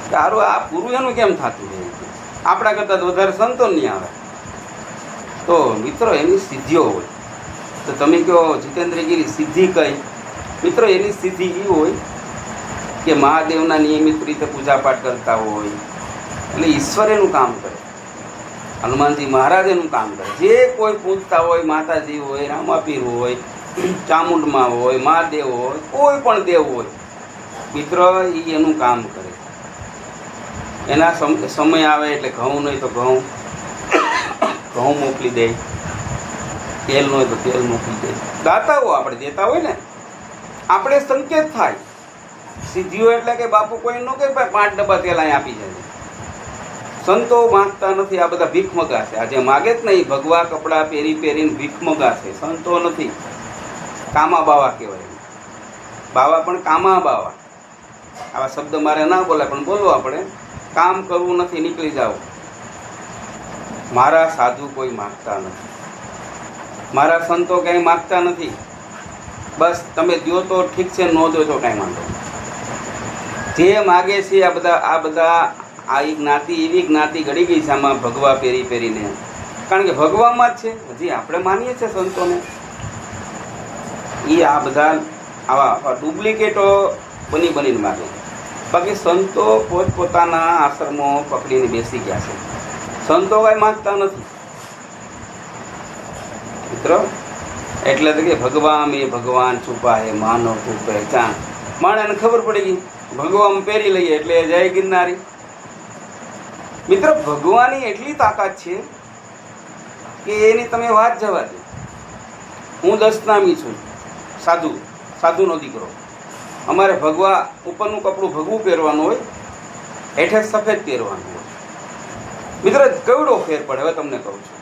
કે હારું આ પૂરું એનું કેમ થતું હોય? આપણા કરતાં તો વધારે સંતો નહીં આવે. તો મિત્રો, એની સિદ્ધિઓ હોય. તો તમે કહો જીતેન્દ્રગીરી સિદ્ધિ કઈ? મિત્રો, એની સિદ્ધિ એ હોય કે મહાદેવના નિયમિત રીતે પૂજાપાઠ કરતા હોય, એટલે ઈશ્વર એનું કામ કરે. હનુમાનજી મહારાજ એનું કામ કરે. જે કોઈ પૂજતા હોય, માતાજી હોય, રામાપીર હોય, ચામુંડમાં હોય, મહાદેવ હોય, કોઈ પણ દેવ હોય, મિત્ર, એ એનું કામ કરે. એના સમય આવે એટલે ઘઉં નહીં તો ઘઉં મોકલી દે, તેલ ન હોય તો તેલ મોકલી દે. દાતાઓ આપણે દેતા હોય ને, આપણે સંકેત થાય. સિદ્ધિઓ એટલે કે બાપુ કોઈ ન કે 5 ડબ્બા તેલ અહીં આપી જાય. સંતો માંગતા નથી, આ બધા ભીખ મગા છે. આજે માગે જ નહીં, ભગવા કપડાં પહેરીને ભીખ મગા છે. સંતો નથી, કામા બાવા કહેવાય. બાવા પણ કામા બાવા, આવા શબ્દ મારે ના બોલાય પણ બોલવો આપણે. કામ કરવું નથી, નીકળી જાઓ. મારા સાધુ કોઈ માગતા નથી, મારા સંતો કંઈ માગતા નથી. બસ તમે દો તો ઠીક છે, ન દો તો કાંઈ વાંધો નહીં. જે માગે છે આ બધા આ એક જ્ઞાતિ, એવી જ્ઞાતિ ઘડી ગઈ છે આમાં, ભગવા પહેરીને. કારણ કે ભગવામાં જ છે. હજી આપણે માનીએ છીએ સંતોને, એ આ બધા આવા ડુપ્લિકેટો બનીને માગે. બાકી સંતો પોતપોતાના આશ્રમો પકડીને બેસી ગયા છે. સંતો કાંઈ માગતા નથી મિત્રો. એટલે તો કે ભગવાન એ ભગવાન છુપા હે, માનો તું પહેચાન. માણસને ખબર પડી ગઈ, ભગવાન પહેરી લઈએ એટલે જય ગિરનારી. મિત્રો, ભગવાનની એટલી તાકાત છે કે એની તમે વાત જવા દે. હું દશનામી છું, સાધુનો દીકરો. અમારે ભગવા ઉપરનું કપડું ભગવું પહેરવાનું હોય, હેઠે સફેદ પહેરવાનું હોય. મિત્રો, કેવડો ફેર પડે હવે તમને કહું છું.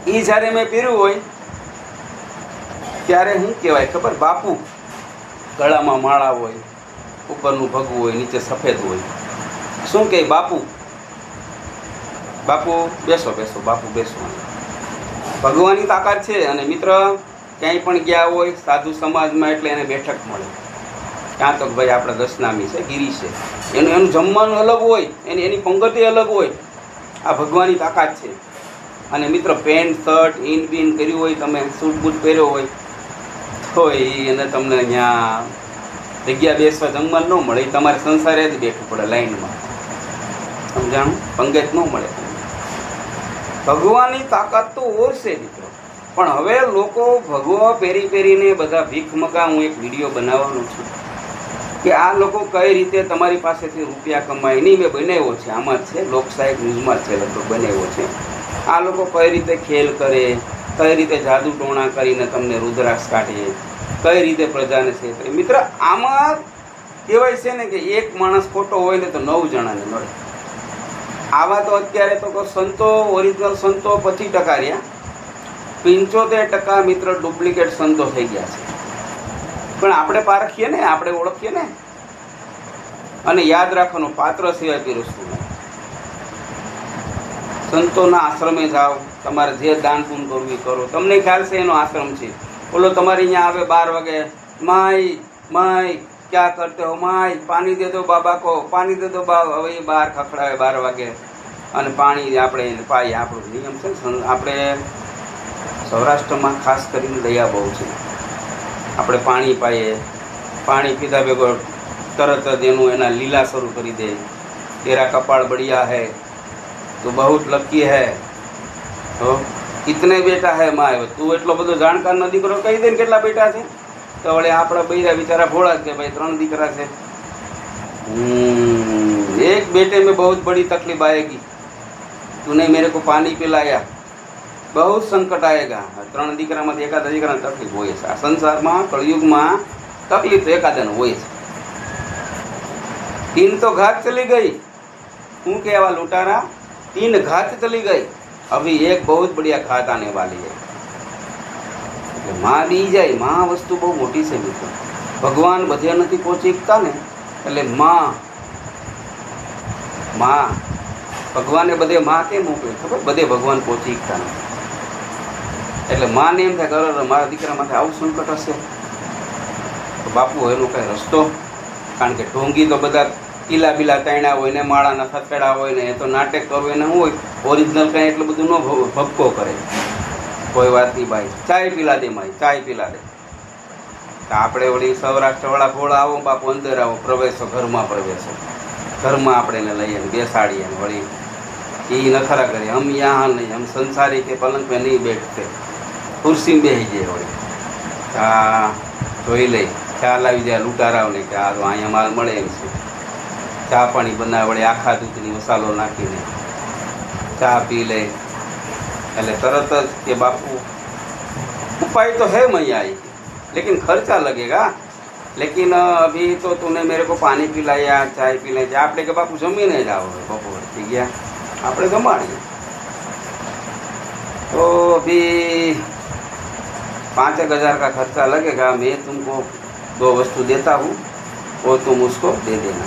એ જ્યારે મેં પહેર્યું હોય ત્યારે શું કહેવાય ખબર? બાપુ ગળામાં માળા હોય, ઉપરનું ભગવું હોય, નીચે સફેદ હોય. શું કહે? બાપુ બેસો, બાપુ બેસો. ભગવાનની તાકાત છે. અને મિત્ર, ક્યાંય પણ ગયા હોય સાધુ સમાજમાં એટલે એને બેઠક મળે. ક્યાં તો ભાઈ આપણે દશનામી છે, ગીરી છે, એનું જમવાનું અલગ હોય, એની પંગતિ અલગ હોય. આ ભગવાનની તાકાત છે. અને મિત્ર, પેન્ટ શર્ટ ઇન બીન કર્યું હોય, તમે સૂટ બૂટ પહેર્યો હોય તો એને તમને અહીંયા જગ્યા બેસવા જમવાનું ન મળે. એ તમારે સંસારે જ બેઠવું પડે લાઈનમાં. સમજાણું? પંગત ન મળે. ભગવાનની તાકાત તો ઓરશે મિત્રો. પણ હવે લોકો ભગવા પહેરીને બધા ભીખ મગા. હું એક વિડીયો બનાવવાનો છું કે આ લોકો કઈ રીતે તમારી પાસેથી રૂપિયા કમાય. નહીં, મેં બનાવ્યો છે, આમાં જ છે, લોકસાહિક ન્યૂઝમાં જ છે, લગભગ બનાવ્યો છે. આ લોકો કઈ રીતે ખેલ કરે, કઈ રીતે જાદુ ટોણા કરીને તમને રુદ્રાક્ષ કાઢે, કઈ રીતે પ્રજાને છે. મિત્ર, આમાં કહેવાય છે ને કે એક માણસ ખોટો હોય ને તો 9 જણાને મળે. આવા તો અત્યારે તો સંતો, ઓરિજિનલ સંતો 25% રહ્યા, 75% મિત્ર ડુપ્લિકેટ સંતો થઈ ગયા છે. પણ આપણે પારખીએ ને, આપણે ઓળખીએ ને. અને યાદ રાખવાનું, પાત્ર સિવાય પીરસવું નહીં. સંતોના આશ્રમે જાઓ, તમારે જે દાન પૂન કરવું એ કરો. તમને ખ્યાલ છે એનો આશ્રમ છે. બોલો તમારે અહીંયા આવે 12 વાગે, માય ક્યાં કરતે હો માય, પાણી દે દો બાબા કો, પાણી દે દો બાબા. હવે એ બહાર ખખડાવે 12 વાગે અને પાણી આપણે પાઈએ. આપણો નિયમ છે ને, આપણે સૌરાષ્ટ્રમાં ખાસ કરીને દયા બહુ છે. આપણે પાણી પાઈએ, પાણી પીધા ભેગો તરત જ એના લીલા શરૂ કરી દે. તેરા કપાળ બઢિયા હૈ, તો બહુ લકી હૈ, તો કિતને બેટા હૈ માય. તું એટલો બધો જાણકારનો દીકરો કહી દે ને કેટલા બેટા છે. તો વળે આપણા બૈરા બિચારા ભોળા કે ભાઈ 3 દીકરા છે. एक बेटे में बहुत बड़ी तकलीफ आएगी, तूने मेरे को पानी पिलाया, बहुत संकट आएगा. 3 દીકરામાંથી એકાદા દીકરાને તકલીફ હોય છે. આ સંસારમાં કળિયુગમાં તકલીફ તો એકાદાને હોય છે. 3 तो घात चली गई. શું કહેવા લૂંટારા? 3 घात चली गई, अभी एक बहुत बढ़िया घात आने वाली है. એટલે માં બી જાય. માં વસ્તુ બહુ મોટી છે મિત્રો. ભગવાન બધે નથી પહોંચી શકતા ને, એટલે માં ભગવાને બધે માં કેમ મોકલે ખબર? બધે ભગવાન પહોંચી શકતા નથી. એટલે માને એમ થાય કે મારા દીકરા માટે આવું સંકટ હશે તો બાપુ એનો કઈ રસ્તો. કારણ કે ઢોંગી તો બધા કિલ્લા બિલા તાણ્યા હોય ને, માળાના થતેડા હોય ને, એ તો નાટક કરવું એને શું હોય, ઓરિજિનલ કાંઈ એટલું બધું ન ભપકો કરે. કોઈ વાત નહીં ભાઈ, ચાય પીલા દે માય, ચાય પીલા દે. તો આપણે વળી સૌરાષ્ટ્રવાળા ભોળા આવો બાપુ, અંદર આવો, પ્રવેશો, ઘરમાં પ્રવેશો, ઘરમાં આપણે એને લઈએ ને બેસાડીએ ને વળી એ નખરા કરીએ. હમ યહાં નહીં, હમ સંસારી કે પલંગ પે નહીં બેઠતે, ખુરશી બેસી જાય. વળી હા જોઈ લઈ, ખ્યાલ આવી જાય લૂંટારાઓને કે આ અહીંયા માલ મળે એમ છે. ચા પાણી બનાવે, વળી આખા દૂધની મસાલો નાખીને ચા પી લે. એટલે તરત જ કે બાપુ उपाय तो है मैया आई, लेकिन खर्चा लगेगा. लेकिन अभी तो तूने मेरे को पानी पिलाया, चाय पिलाई, આપણે કે બાપુ જમીને જાઓ, બપોર થઈ ગયા, આપણે જમાડીએ. तो अभी 5,000 का खर्चा लगेगा, मैं तुमको 2 वस्तु देता हूँ, वो तुम उसको दे देना.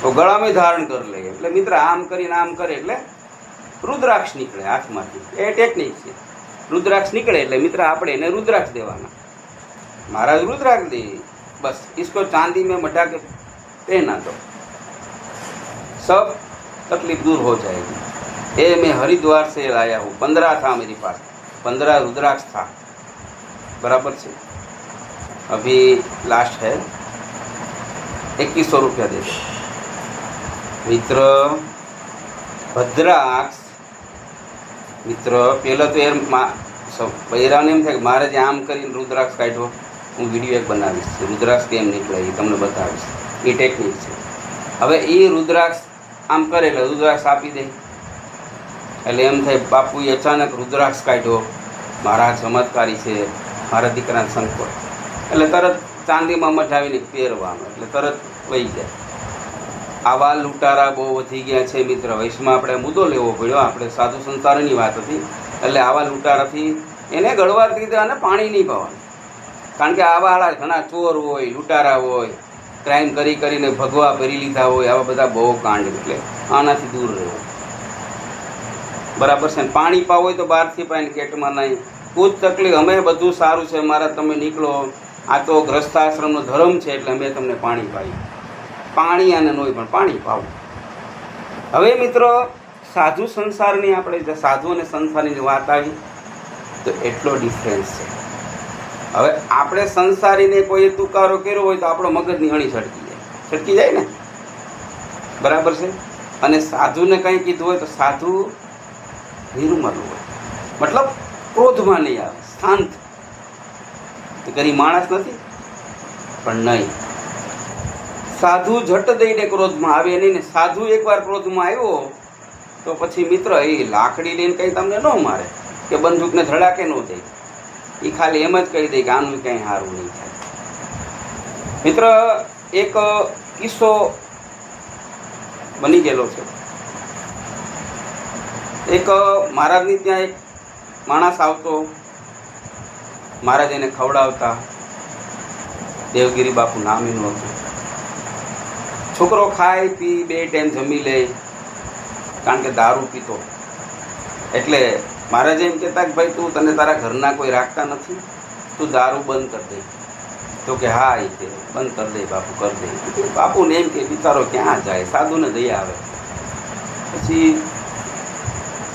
तो गळा में धारण कर ले. એટલે મિત્ર આમ કરીને આમ કરે એટલે રુદ્રાક્ષ નીકળે હાથમાંથી. એ ટેકનિક છે. रुद्राक्ष निकले એટલે मित्र આપણે એને रुद्राक्ष देवाना. महाराज रुद्राक्ष दे, बस इसको चांदी में मटा के पहना दो, सब तकलीफ दूर हो जाएगी. ये मैं हरिद्वार से लाया हूँ, 15 था मेरे पास, 15 रुद्राक्ष था, बराबर से. अभी लास्ट है 2100 रुपया दे दो. मित्र भद्राक्ष मित्र પહેલાં તો બૈરાને એમ થાય કે મારે જે આમ કરીને રુદ્રાક્ષ કાઢ્યો, હું વિડીયો એક બનાવીશ, રુદ્રાક્ષ કેમ નીકળે એ તમને બતાવીશ, એ ટેકનિક છે. હવે એ રુદ્રાક્ષ આમ કરે એટલે રુદ્રાક્ષ આપી દે, એટલે એમ થાય બાપુએ અચાનક રુદ્રાક્ષ કાઢ્યો, મારા ચમત્કારી છે, મારા દીકરાને સંકટ, એટલે તરત ચાંદીમાં મઢાવીને પહેરવાનું, એટલે તરત વહી જાય. આવા લૂંટારા બહુ વધી ગયા છે મિત્ર. વૈશ્વમાં આપણે મુદ્દો લેવો પડ્યો, આપણે સાધુ સંસારની વાત હતી. એટલે આવા લૂંટારાથી એને ગળવાર દીધે અને પાણી નહીં પાવાનું. કારણ કે આવા ઘણા ચોર હોય, લૂંટારા હોય, ક્રાઇમ કરીને ભગવા ભરી લીધા હોય, આવા બધા બહુ કાંડ. એટલે આનાથી દૂર રહેવું, બરાબર છે. પાણી પાવ હોય તો બહારથી પાઈને કેટમાં નહીં. કુછ તકલીફ, અમે બધું સારું છે મારા, તમે નીકળો, આ તો ગ્રસ્તાશ્રમનો ધર્મ છે એટલે અમે તમને પાણી પાઈ. પાણી અને નોય પણ પાણી પાવું. હવે મિત્રો સાધુ સંસારની આપણે સાધુ અને સંસારની વાત આવી તો એટલો ડિફરન્સ છે. હવે આપણે સંસારીને કોઈ તુકારો કર્યો હોય તો આપણો મગજની અણી છટકી જાય ને, બરાબર છે. અને સાધુને કંઈ કીધું હોય તો સાધુ નિર્મલ હોય, મતલબ ક્રોધમાં નહીં આવે, શાંત. કરી માણસ નથી પણ નહીં, સાધુ ઝટ દઈને ક્રોધમાં આવે નહીં ને. સાધુ એકવાર ક્રોધમાં આવ્યો તો પછી મિત્ર એ લાકડી લઈને કંઈ તમને ન મારે કે બંદૂકને ધડાકે ન દે, એ ખાલી એમ જ કહી દે કે આનું કંઈ સારું નહીં થાય. મિત્ર એક કિસ્સો બની ગયેલો છે. એક મહારાજની ત્યાં એક માણસ આવતો, મહારાજ એને ખવડાવતા. દેવગીરી બાપુ નામ એનું હતું. છોકરો ખાય પી 2 ટાઈમ જમી લે, કારણ કે દારૂ પીતો. એટલે મહારાજ એમ કહેતા કે ભાઈ તું, તને તારા ઘરના કોઈ રાખતા નથી, તું દારૂ બંધ કરી દે. તો કે હા, એ કે બંધ કરી દે બાપુ, કરી દે. બાપુને એમ કે બિચારો ક્યાં જાય, સાધુને દયા આવે. પછી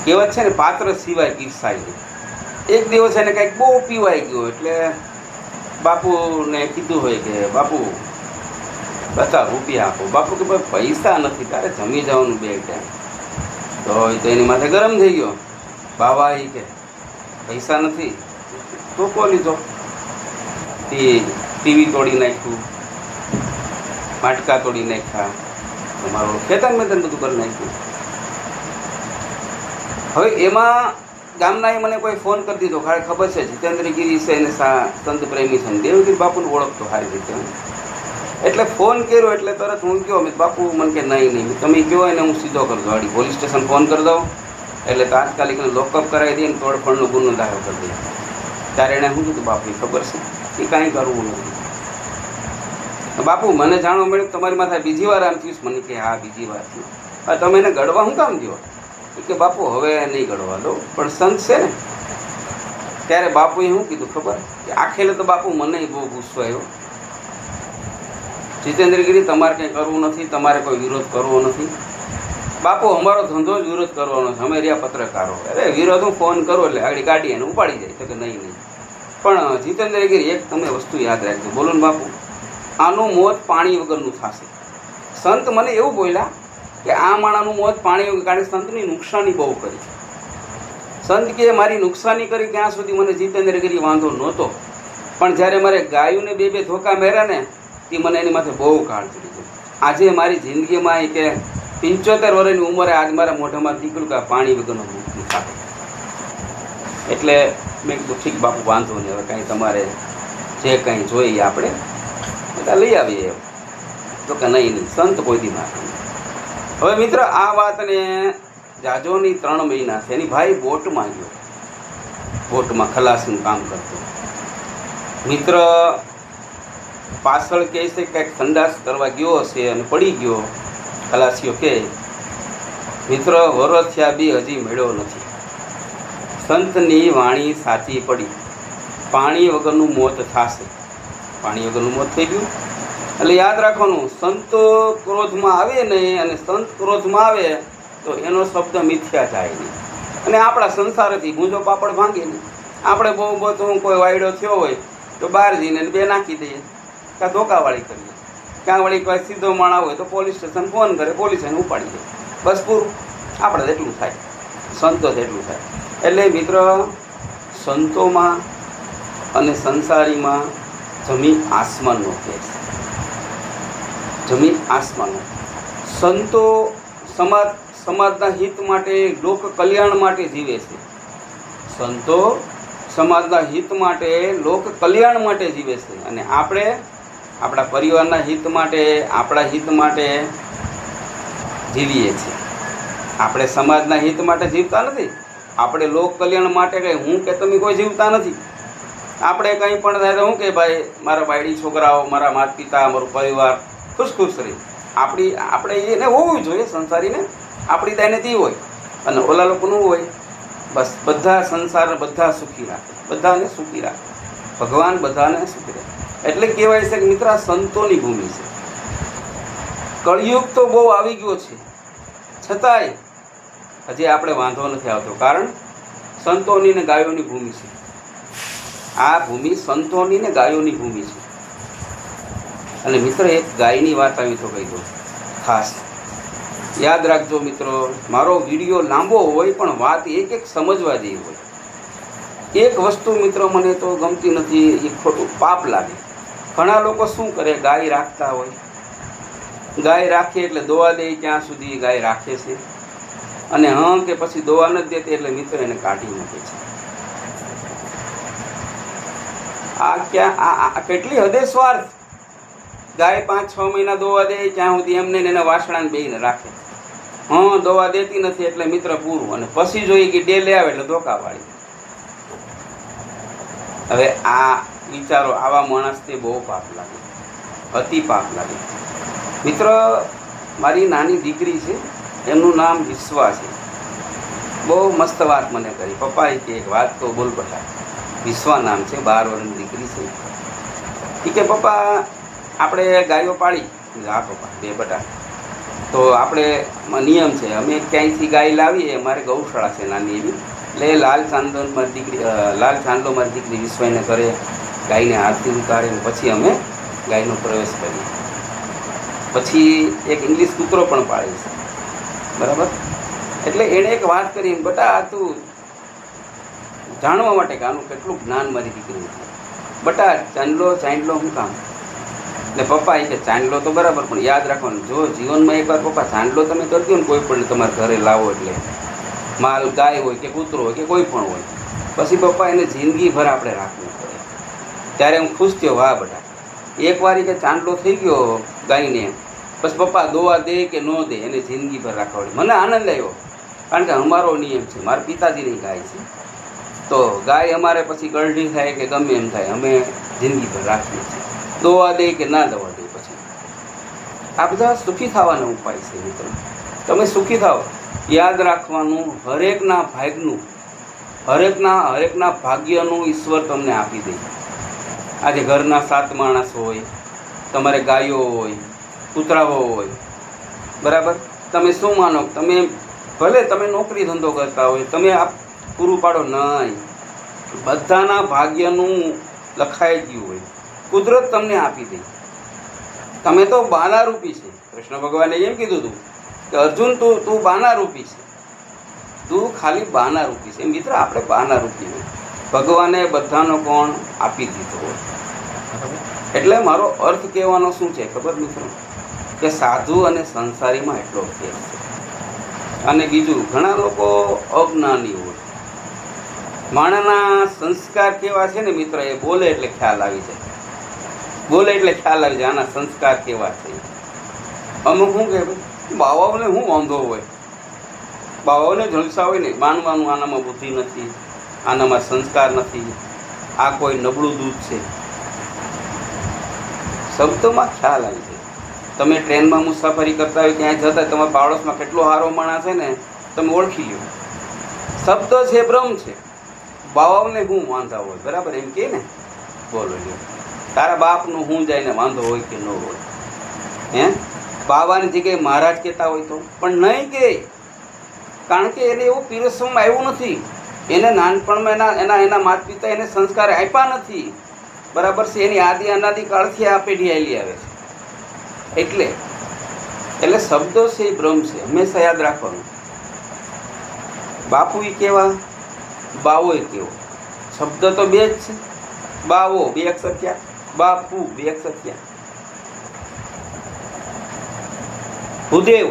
કહેવત છે ને, પાત્ર સિવાય પીરસાય નહીં. એક દિવસ એને કંઈક બહુ પીવાઈ ગયો, એટલે બાપુને કીધું હોય કે બાપુ 50 રૂપિયા આપો. બાપુ કે ભાઈ પૈસા નથી, તારે જમી જવાનું 2 ટાઈમ. તો એ તો એની માથે ગરમ થઈ ગયો. બાવા એ કે પૈસા નથી, તો કો લીધો, ટીવી તોડી નાખ્યું, માટકા તોડી નાખ્યા, તમારું ખેતર મેતન બધું કરી નાખ્યું. હવે એમાં ગામનાએ મને કોઈ ફોન કરી દીધો, ખબર છે જીતેન્દ્રગીરી છે એને સંત પ્રેમી છે, દેવગીરી બાપુને ઓળખતો સારી રીતે. એટલે ફોન કર્યો એટલે તરત હું ગયો. મેં બાપુ મને કે નહીં તમે કહો એને હું સીધો કરી દઉં, વાડી પોલીસ સ્ટેશન ફોન કરી દઉં એટલે તાત્કાલિક લોકઅપ કરાવી દઈએ ને તોડફોડનો ગુનો દાખલ કરી દઈએ. ત્યારે એણે શું કીધું, બાપુ ખબર છે એ કાંઈ કરવું નથી. બાપુ મને જાણવા મળ્યું તમારી માથે બીજી વાર આમ થયું. મને કે હા બીજી વાર થયું. તમે એને ગળવા શું કામ દો? કે બાપુ હવે નહીં ગળવા દો, પણ સંત છે ને. ત્યારે બાપુએ શું કીધું ખબર કે આખેલે તો બાપુ મને બહુ ગુસ્સો આવ્યો. જીતેન્દ્રગીરી તમારે કંઈ કરવું નથી, તમારે કોઈ વિરોધ કરવો નથી. બાપુ અમારો ધંધો જ વિરોધ કરવાનો છે, અમે રહ્યા પત્રકારો. અરે વિરોધ હું ફોન કરું એટલે આગળ ગાડી એને ઉપાડી જાય. તો કે નહીં. પણ જીતેન્દ્રગીરી એક તમે વસ્તુ યાદ રાખજો. બોલો ને બાપુ, આનું મોત પાણી વગરનું થશે. સંત મને એવું બોલ્યા કે આ માણાનું મોત પાણી વગર, કારણ સંતની નુકસાની બહુ કરી. સંત કે મારી નુકસાની કરી ત્યાં સુધી મને જીતેન્દ્રગીરી વાંધો નહોતો, પણ જ્યારે મારે ગાયોને બે ધોકા મેર્યા ને તે મને એની માથે બહુ કાળ ચડી ગઈ. આજે મારી જિંદગીમાં એ કે 75 વર્ષની ઉંમરે આજ મારા મોઢામાં નીકળ્યું કે પાણી વગરનો મુક્તિ થાય. એટલે મેં કીધું ઠીક બાપુ વાંધો નહીં, હવે કાંઈ તમારે જે કંઈ જોઈએ આપણે બધા લઈ આવીએ. તો કે નહીં સંત કોઈ દી ના. હવે મિત્ર આ વાતને જાજોની 3 મહિના છે. એની ભાઈ બોટમાં ગયો, બોટમાં ખલાસીનું કામ કરતો. મિત્ર પાછળ કહે છે કંઈક સંડાસ કરવા ગયો હશે અને પડી ગયો. ખલાસીઓ કે મિત્ર વરસ થયા બી હજી મળ્યો નથી. સંતની વાણી સાચી પડી, પાણી વગરનું મોત થશે. પાણી વગરનું મોત થઈ ગયું. એટલે યાદ રાખવાનું, સંતો ક્રોધમાં આવે નહીં, અને સંત ક્રોધમાં આવે તો એનો શબ્દ મિથ્યા જાય નહીં. અને આપણા સંસારથી ગુંજો પાપડ ભાંગે નહીં. આપણે બહુ બધું કોઈ વાયડો થયો હોય તો બહાર જઈને 2 નાખી દઈએ, કાં ધોકાવાળી કરીએ, ક્યાં વળી કોઈ સીધો માણા હોય તો પોલીસ સ્ટેશન ફોન કરે, પોલીસ એને ઉપાડી દે. બસ પૂરું. આપણે તો એટલું થાય, સંતો એટલું થાય. એટલે મિત્ર સંતોમાં અને સંસારીમાં જમીન આસમાનનો ફેર છે. જમીન આસમાનનો. સંતો સમાજના હિત માટે, લોક કલ્યાણ માટે જીવે છે. સંતો સમાજના હિત માટે, લોક કલ્યાણ માટે જીવે છે. અને આપણે આપણા પરિવારના હિત માટે, આપણા હિત માટે જીવીએ છીએ. આપણે સમાજના હિત માટે જીવતા નથી. આપણે લોક કલ્યાણ માટે કંઈ હું કે તમે કોઈ જીવતા નથી. આપણે કંઈ પણ થાય તો હું કે ભાઈ મારા બાયડી છોકરાઓ, મારા માતા પિતા, મારું પરિવાર ખુશ રહી. આપણે એને હોવું જોઈએ. સંસારીને આપણી દાયને તી હોય અને ઓલા લોકોનું હોય. બસ બધા સંસાર બધા સુખી રાખે, બધાને સુખી રાખે. ભગવાન બધાને સુખી રાખે. એટલે કહેવાય છે કે મિત્ર આ સંતોની ભૂમિ છે. કળિયુગ તો બહુ આવી ગયો છે, છતાંય હજી આપણે વાંધો નથી આવતો. કારણ સંતોની ને ગાયોની ભૂમિ છે. આ ભૂમિ સંતોની ને ગાયોની ભૂમિ છે. અને મિત્ર એક ગાયની વાત આવી તો કહી દઉં ખાસ. યાદ રાખજો મિત્રો, મારો વિડીયો લાંબો હોય પણ વાત એક સમજવા જેવી હોય. એક વસ્તુ મિત્રો મને તો ગમતી નથી, એ ખોટું પાપ લાગે. ઘણા લોકો શું કરે, ગાય રાખતા હોય, ગાય રાખે એટલે દોવા દે ત્યાં સુધી ગાય રાખે છે, અને કે પછી દોવા નથી દેતી એટલે મિત્ર એને કાઢી મૂકે છે. આ કેટલી હદે સ્વાર્થ. ગાય 5-6 મહિના દોવા દે ત્યાં સુધી એમને એના વાસણાને બેહીને રાખે. દોવા દેતી નથી એટલે મિત્ર પૂરું. અને પછી જોઈએ કે ડે લે આવે એટલે ધોકાવાળી. હવે આ વિચારો, આવા માણસને બહુ પાપ લાગે, અતિ પાપ લાગે. મિત્ર મારી નાની દીકરી છે, એમનું નામ વિશ્વા છે. બહુ મસ્ત વાત મને કરી. પપ્પા કે એક વાત તો બોલ બટા. વિશ્વા નામ છે, 12 વર્ષની દીકરી છે. એ કે પપ્પા આપણે ગાયો પાડી. હા પપ્પા 2 બટા. તો આપણે નિયમ છે, અમે ક્યાંયથી ગાય લાવીએ, અમારે ગૌશાળા છે નાની એવી, એટલે લાલ ચાંદલો મારી દીકરી વિશ્વાને કરે, ગાયને આરતી ઉતારે, પછી અમે ગાયનો પ્રવેશ કરીએ. પછી એક ઇંગ્લિશ કૂતરો પણ પાડે છે, બરાબર. એટલે એણે એક વાત કરી, બટા આ તું જાણવા માટે કે આનું કેટલું જ્ઞાન મારી દીકરી. બટા ચાંદલો શું કામ? એટલે પપ્પા કે ચાંદલો તો બરાબર, પણ યાદ રાખવાનું, જો જીવનમાં એકવાર પપ્પા ચાંદલો તમે કરી દો ને કોઈ પણ તમારા ઘરે લાવો, એટલે માલ ગાય હોય કે કૂતરો હોય કે કોઈ પણ હોય, પછી પપ્પા એને જિંદગીભર આપણે રાખવું પડે. ત્યારે હું ખુશ થયો, વાહ બેટા, એકવાર કે ચાંદલો થઈ ગયો ગાયને, પછી પપ્પા દોવા દે કે ન દે એને જિંદગીભર રાખવાડી. મને આનંદ આવ્યો, કારણ કે અમારો નિયમ છે, મારા પિતાજીની ગાય છે, તો ગાય અમારે પછી ગરડી થાય કે ગમે એમ થાય, અમે જિંદગીભર રાખીએ છીએ, દોવા દે કે ના દવા દે. પછી આ બધા સુખી થવાના ઉપાય છે મિત્રો. તમે સુખી થાઓ, યાદ રાખવાનું, હરેકના ભાગ્યનું ઈશ્વર તમને આપી દે. આજે ઘરના 7 માણસ હોય, તમારે ગાયો હોય, કૂતરાઓ હોય, બરાબર, તમે શું માનો, તમે ભલે તમે નોકરી ધંધો કરતા હોય, તમે આ પૂરું પાડો નહીં, બધાના ભાગ્યનું લખાઈ ગયું હોય, કુદરત તમને આપી દે. તમે તો બાના રૂપી છે. કૃષ્ણ ભગવાને એમ કીધું હતું કે અર્જુન તું બાના રૂપી છે, તું ખાલી બાના રૂપી છે. મિત્ર, આપણે બાના રૂપી હોય, ભગવાને બધાનો કોણ આપી દીધો હોય. એટલે મારો અર્થ કહેવાનો શું છે ખબર મિત્રો, કે સાધુ અને સંસારીમાં એટલો ફેર છે. અને બીજું, ઘણા લોકો અજ્ઞાની હોય, માણસના સંસ્કાર કેવા છે ને મિત્ર, એ બોલે એટલે ખ્યાલ આવી જાય, આના સંસ્કાર કેવા છે. અમુક શું કે બાવાઓને શું વાંધો હોય, બાવાઓને જલસા હોય ને, માનવાનું આનામાં બુદ્ધિ નથી, આનામાં સંસ્કાર નથી, આ કોઈ નબળું દૂધ છે. શબ્દોમાં ખ્યાલ આવી જાય. તમે ટ્રેનમાં મુસાફરી કરતા હોય, ક્યાંય જતા, તમારા પાડોશમાં કેટલો સારો માણસ છે ને, તમે ઓળખી લો. શબ્દ છે બ્રહ્મ છે, બાવાઓને શું વાંધા હોય, બરાબર એમ કે ને, બોલો લ્યો, તારા બાપનું શું જાય ને વાંધો હોય કે ન હોય, હે? બાવાની જગ્યાએ મહારાજ કહેતા હોય તો પણ નહીં કે, કારણ કે એને એવું પીરસવામાં આવ્યું નથી, એને નાનપણમાં એના માતા પિતા એને સંસ્કાર આપ્યા નથી, બરાબર છે. એની આદિ અનાદિ કાળથી આ પેઢી આવેલી આવે છે. એટલે શબ્દો છે એ બ્રહ્મ છે, હંમેશા યાદ રાખવાનું. બાપુ એ કેવા, બાવો એ કેવો, શબ્દ તો બે જ છે. બાવો 2 અક્ષર થયા, બાપુ 2 અક્ષર થયા. ભૂદેવ,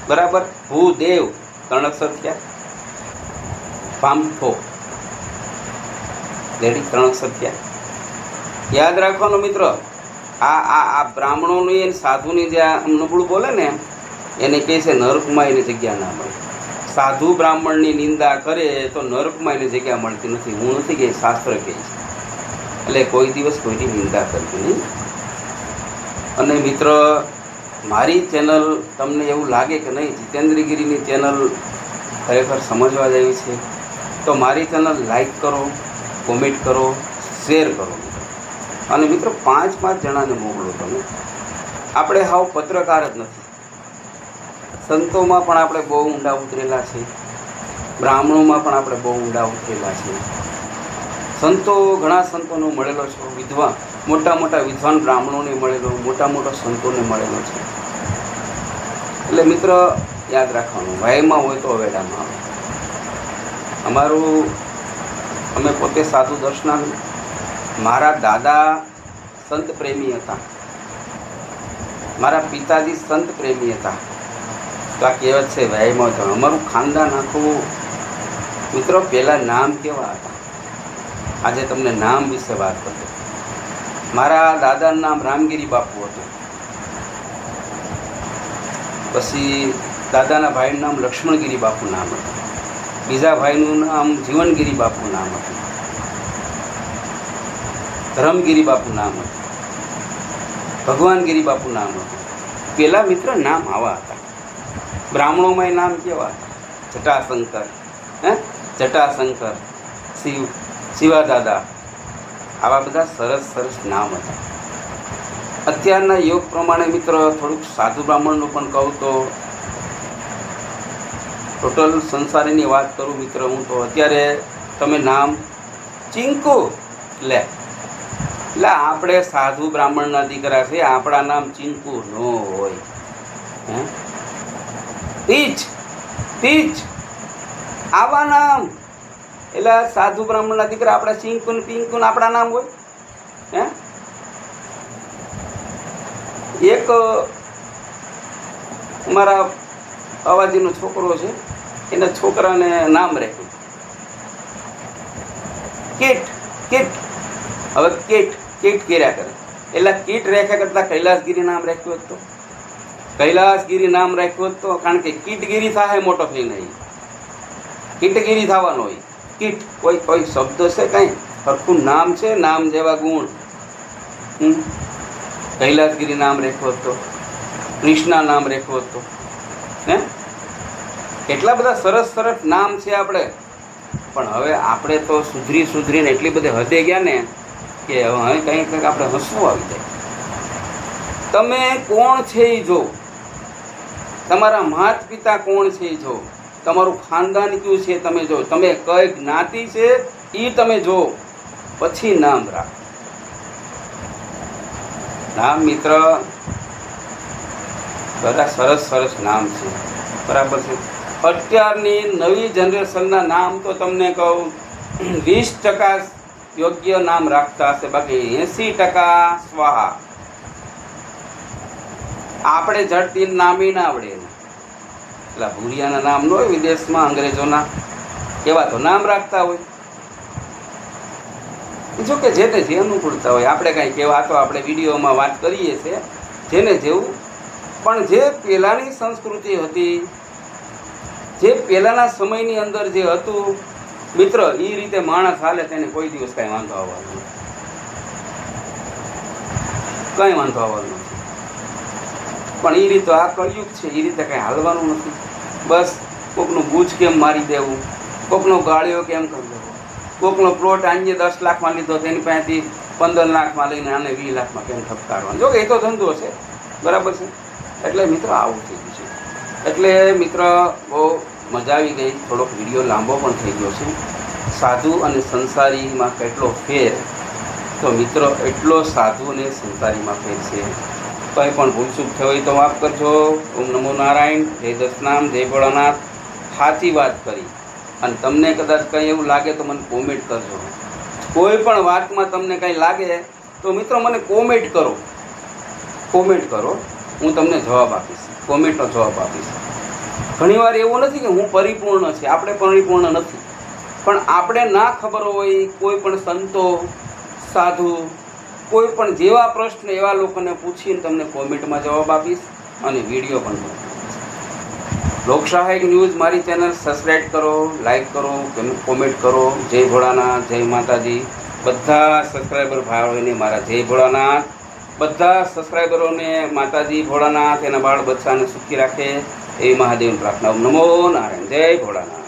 બરાબર, ભૂદેવ 3 અક્ષર થયા. પાંથો રેડી 3 અક્ષર થયા. યાદ રાખવાનો મિત્ર. આ બ્રાહ્મણોની અને સાધુની જે નબળું બોલે ને, એને કહે છે નરકમાં એની જગ્યા ના મળે. સાધુ બ્રાહ્મણની નિંદા કરે તો નરકમાં એની જગ્યા મળતી નથી. હું નથી કે, શાસ્ત્ર કહે છે. એટલે કોઈ દિવસ કોઈની નિંદા કરવી નહીં. અને મિત્ર, મારી ચેનલ તમને એવું લાગે કે નહીં, જીતેન્દ્રગીરીની ચેનલ ખરેખર સમજવા જેવી છે, તો મારી ચેનલ લાઈક કરો, કોમેન્ટ કરો, શેર કરો. અને મિત્રો 5 જણાને મોકલો. તમે આપણે હાવ પત્રકાર જ નથી. સંતોમાં પણ આપણે બહુ ઊંડા ઉતરેલા છે, બ્રાહ્મણોમાં પણ આપણે બહુ ઊંડા ઉતરેલા છે. ઘણા સંતોનો મળેલો છે, મોટા વિદ્વાન બ્રાહ્મણોને મળેલો, મોટા સંતોને મળેલો છે. એટલે મિત્ર, યાદ રાખવાનું, વાયમાં હોય તો અવેડામાં આવે. અમે પોતે સાધુ દર્શનાર્થી. મારા દાદા સંત પ્રેમી હતા, મારા પિતાજી સંત પ્રેમી હતા. તો આ કહેવત છે, વાયમાં તો અમારું ખાનદાન આખું. મિત્રો, પહેલાં નામ કેવા હતા, આજે તમને નામ વિશે વાત કરું. મારા દાદાનું નામ રામગીરી બાપુ હતું. પછી દાદાના ભાઈનું નામ લક્ષ્મણગીરી બાપુ નામ હતું. બીજા ભાઈનું નામ જીવનગીરી બાપુ નામ હતું. ધરમગીરી બાપુ નામ હતું. ભગવાનગીરી બાપુ નામ હતું. પેલા મિત્ર નામ આવા હતા. બ્રાહ્મણોમાં નામ કેવા હતા? જટાશંકર, શિવાદાદા, આવા બધા સરસ નામ હતા. અત્યારના યોગ પ્રમાણે મિત્ર, થોડુંક સાધુ બ્રાહ્મણનું પણ કહું તો, ટોટલ સંસારીની વાત કરું મિત્ર, હું તો અત્યારે તમે નામ ચિંકુ લે, એટલે આપણે સાધુ બ્રાહ્મણના દીકરા છે, આપણા નામ ચિંકુ ન હોય. પીચ આવા નામ, એટલે સાધુ બ્રાહ્મણના દીકરા આપણા ચિંકુ ને પિંકુ ને આપણા નામ હોય. એક અમારા અવાજીનો છોકરો છે, એના છોકરાને નામ રાખ્યું કીટ. કીટ હવે કીટ કીટ કર્યા કરે, એટલે કીટ રાખ્યા કરતાં કૈલાસગીરી નામ રાખ્યું હતું. કૈલાસગીરી નામ રાખ્યું હતું કારણ કે કીટગીરી થાય મોટો થઈને, કીટગીરી થવાનો હોય. કીટ કોઈ કોઈ શબ્દ છે કાંઈ સરખું નામ છે, નામ જેવા ગુણ. કૈલાસગીરી નામ રાખ્યો હતો, કૃષ્ણા નામ રાખ્યો હતો. હે કેટલા બધા સરસ સરસ નામ છે આપણે. પણ હવે આપણે તો સુધરીને એટલી બધી હદે ગયા ને કે હવે કંઈક આપણે હસવું આવી જાય. તમે કોણ છે એ જો, તમારા માતા પિતા કોણ છે એ જો, તમારું ખાનદાન કયું છે તમે જો, તમે કઈ જ્ઞાતિ છે એ તમે જો, પછી નામ રાખો. નામ મિત્ર બધા સરસ સરસ નામ છે, બરાબર છે. અત્યારની નવી જનરેશનના નામ તો તમને કહું 20% યોગ્ય નામ રાખતા હશે, બાકી 80% સ્વાહા. આપણે ઝડપી નામી ના આવડે. એટલે ભૂરિયાના નામ ન હોય વિદેશમાં અંગ્રેજોના, એવા તો નામ રાખતા હોય. જો કે જેને જે અનુકૂળતા હોય, આપણે કાંઈ કહેવા તો આપણે વિડીયોમાં વાત કરીએ છીએ જેને જેવું. પણ જે પહેલાંની સંસ્કૃતિ હતી, જે પહેલાંના સમયની અંદર જે હતું મિત્ર, એ રીતે માણસ હાલે તેને કોઈ દિવસ કાંઈ વાંધો આવવાનો નથી, કાંઈ વાંધો આવવાનો નથી. પણ એ રીતે આ કળયુગ છે, એ રીતે કાંઈ હાલવાનું નથી. બસ કોકનું બૂજ કેમ મારી દેવું, કોકનો ગાળિયો કેમ કરી દેવો, કોકનો પ્લોટ આંજે 10 લાખમાં લીધો તેની પાસેથી 15 લાખમાં લઈને આને 20 લાખમાં કેમ ઠપકારવાનો. જો કે એ તો ધંધો છે, બરાબર છે. એટલે મિત્ર આવું થઈ ગયું છે. એટલે મિત્ર બહુ મજા આવી ગઈ. થોડોક વિડીયો લાંબો પણ થઈ ગયો છે. સાધુ અને સંસારીમાં કેટલો ફેર, તો મિત્રો એટલો સાધુ અને સંસારીમાં ફેર છે. કંઈ પણ ભૂલચૂક થઈ હોય તો માફ કરજો. ઓમ નમો નારાયણ, જય દશનામ, જય ભોળાનાથ. સાચી વાત કરી. અને તમને કદાચ કંઈ એવું લાગે તો મને કોમેન્ટ કરજો. કોઈ પણ વાતમાં તમને કંઈ લાગે તો મિત્રો મને કોમેન્ટ કરો, કોમેન્ટ કરો, હું તમને જવાબ આપીશ, કોમેન્ટનો જવાબ આપીશ. ઘણીવાર એવું નથી કે હું પરિપૂર્ણ છે, આપણે પરિપૂર્ણ નથી. પણ આપણે ના ખબર હોય કોઈ પણ સંતો, સાધુ, કોઈ પણ જેવા પ્રશ્ન એવા લોકોને પૂછીને તમને કોમેન્ટમાં જવાબ આપીશ અને વિડીયો પણ બનાવીશ. લોકસહાયક ન્યૂઝ મારી ચેનલ સબસ્ક્રાઈબ કરો, લાઈક કરો, કોમેન્ટ કરો. જય ભોળાનાથ, જય માતાજી. બધા સબસ્ક્રાઈબર ભાઈઓને મારા જય ભોળાનાથ. બધા સબસ્ક્રાઈબરોને માતાજી ભોળાનાથ એના બાળ બચ્ચાને સુખી રાખે એવી મહાદેવની પ્રાર્થના. નમો નારાયણ, જય ભોળાનાથ.